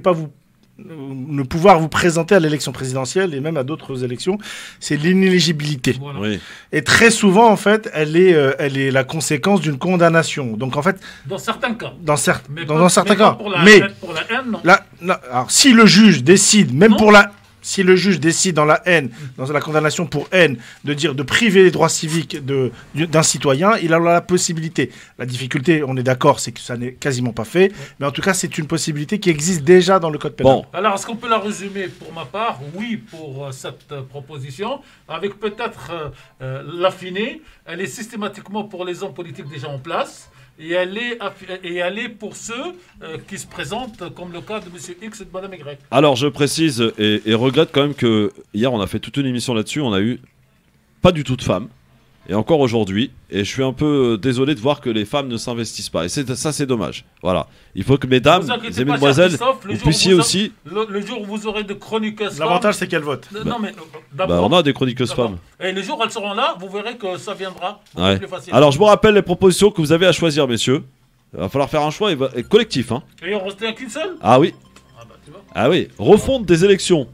pouvoir vous présenter à l'élection présidentielle et même à d'autres élections, c'est l'inéligibilité. Voilà. Oui. Et très souvent, en fait, elle est la conséquence d'une condamnation. Donc, en fait, dans certains cas. Dans certains cas. Pour la haine, non. Alors, si le juge décide, si le juge décide dans la haine, dans la condamnation pour haine, de priver les droits civiques d'un citoyen, il a la possibilité. La difficulté, on est d'accord, c'est que ça n'est quasiment pas fait, mais en tout cas, c'est une possibilité qui existe déjà dans le code pénal. Bon. Alors, est-ce qu'on peut la résumer pour ma part? Oui, pour cette proposition, avec peut-être l'affiner. Elle est systématiquement pour les hommes politiques déjà en place. Et elle est pour ceux qui se présentent, comme le cas de M. X et de Mme Y. Alors, je précise et regrette quand même que hier, on a fait toute une émission là-dessus. On a eu pas du tout de femmes. Et encore aujourd'hui. Et je suis un peu désolé de voir que les femmes ne s'investissent pas. Et ça, c'est dommage. Voilà. Il faut que mesdames et mesdemoiselles, vous puissiez aussi... Le jour où vous aurez des chroniqueuses femmes... L'avantage, c'est qu'elles votent. Non, mais on a des chroniqueuses femmes. Et le jour où elles seront là, vous verrez que ça viendra plus facile. Alors, je vous rappelle les propositions que vous avez à choisir, messieurs. Il va falloir faire un choix collectif. Hein. Et on restait qu'une seule? Ah oui. Ah oui. Refonte des élections.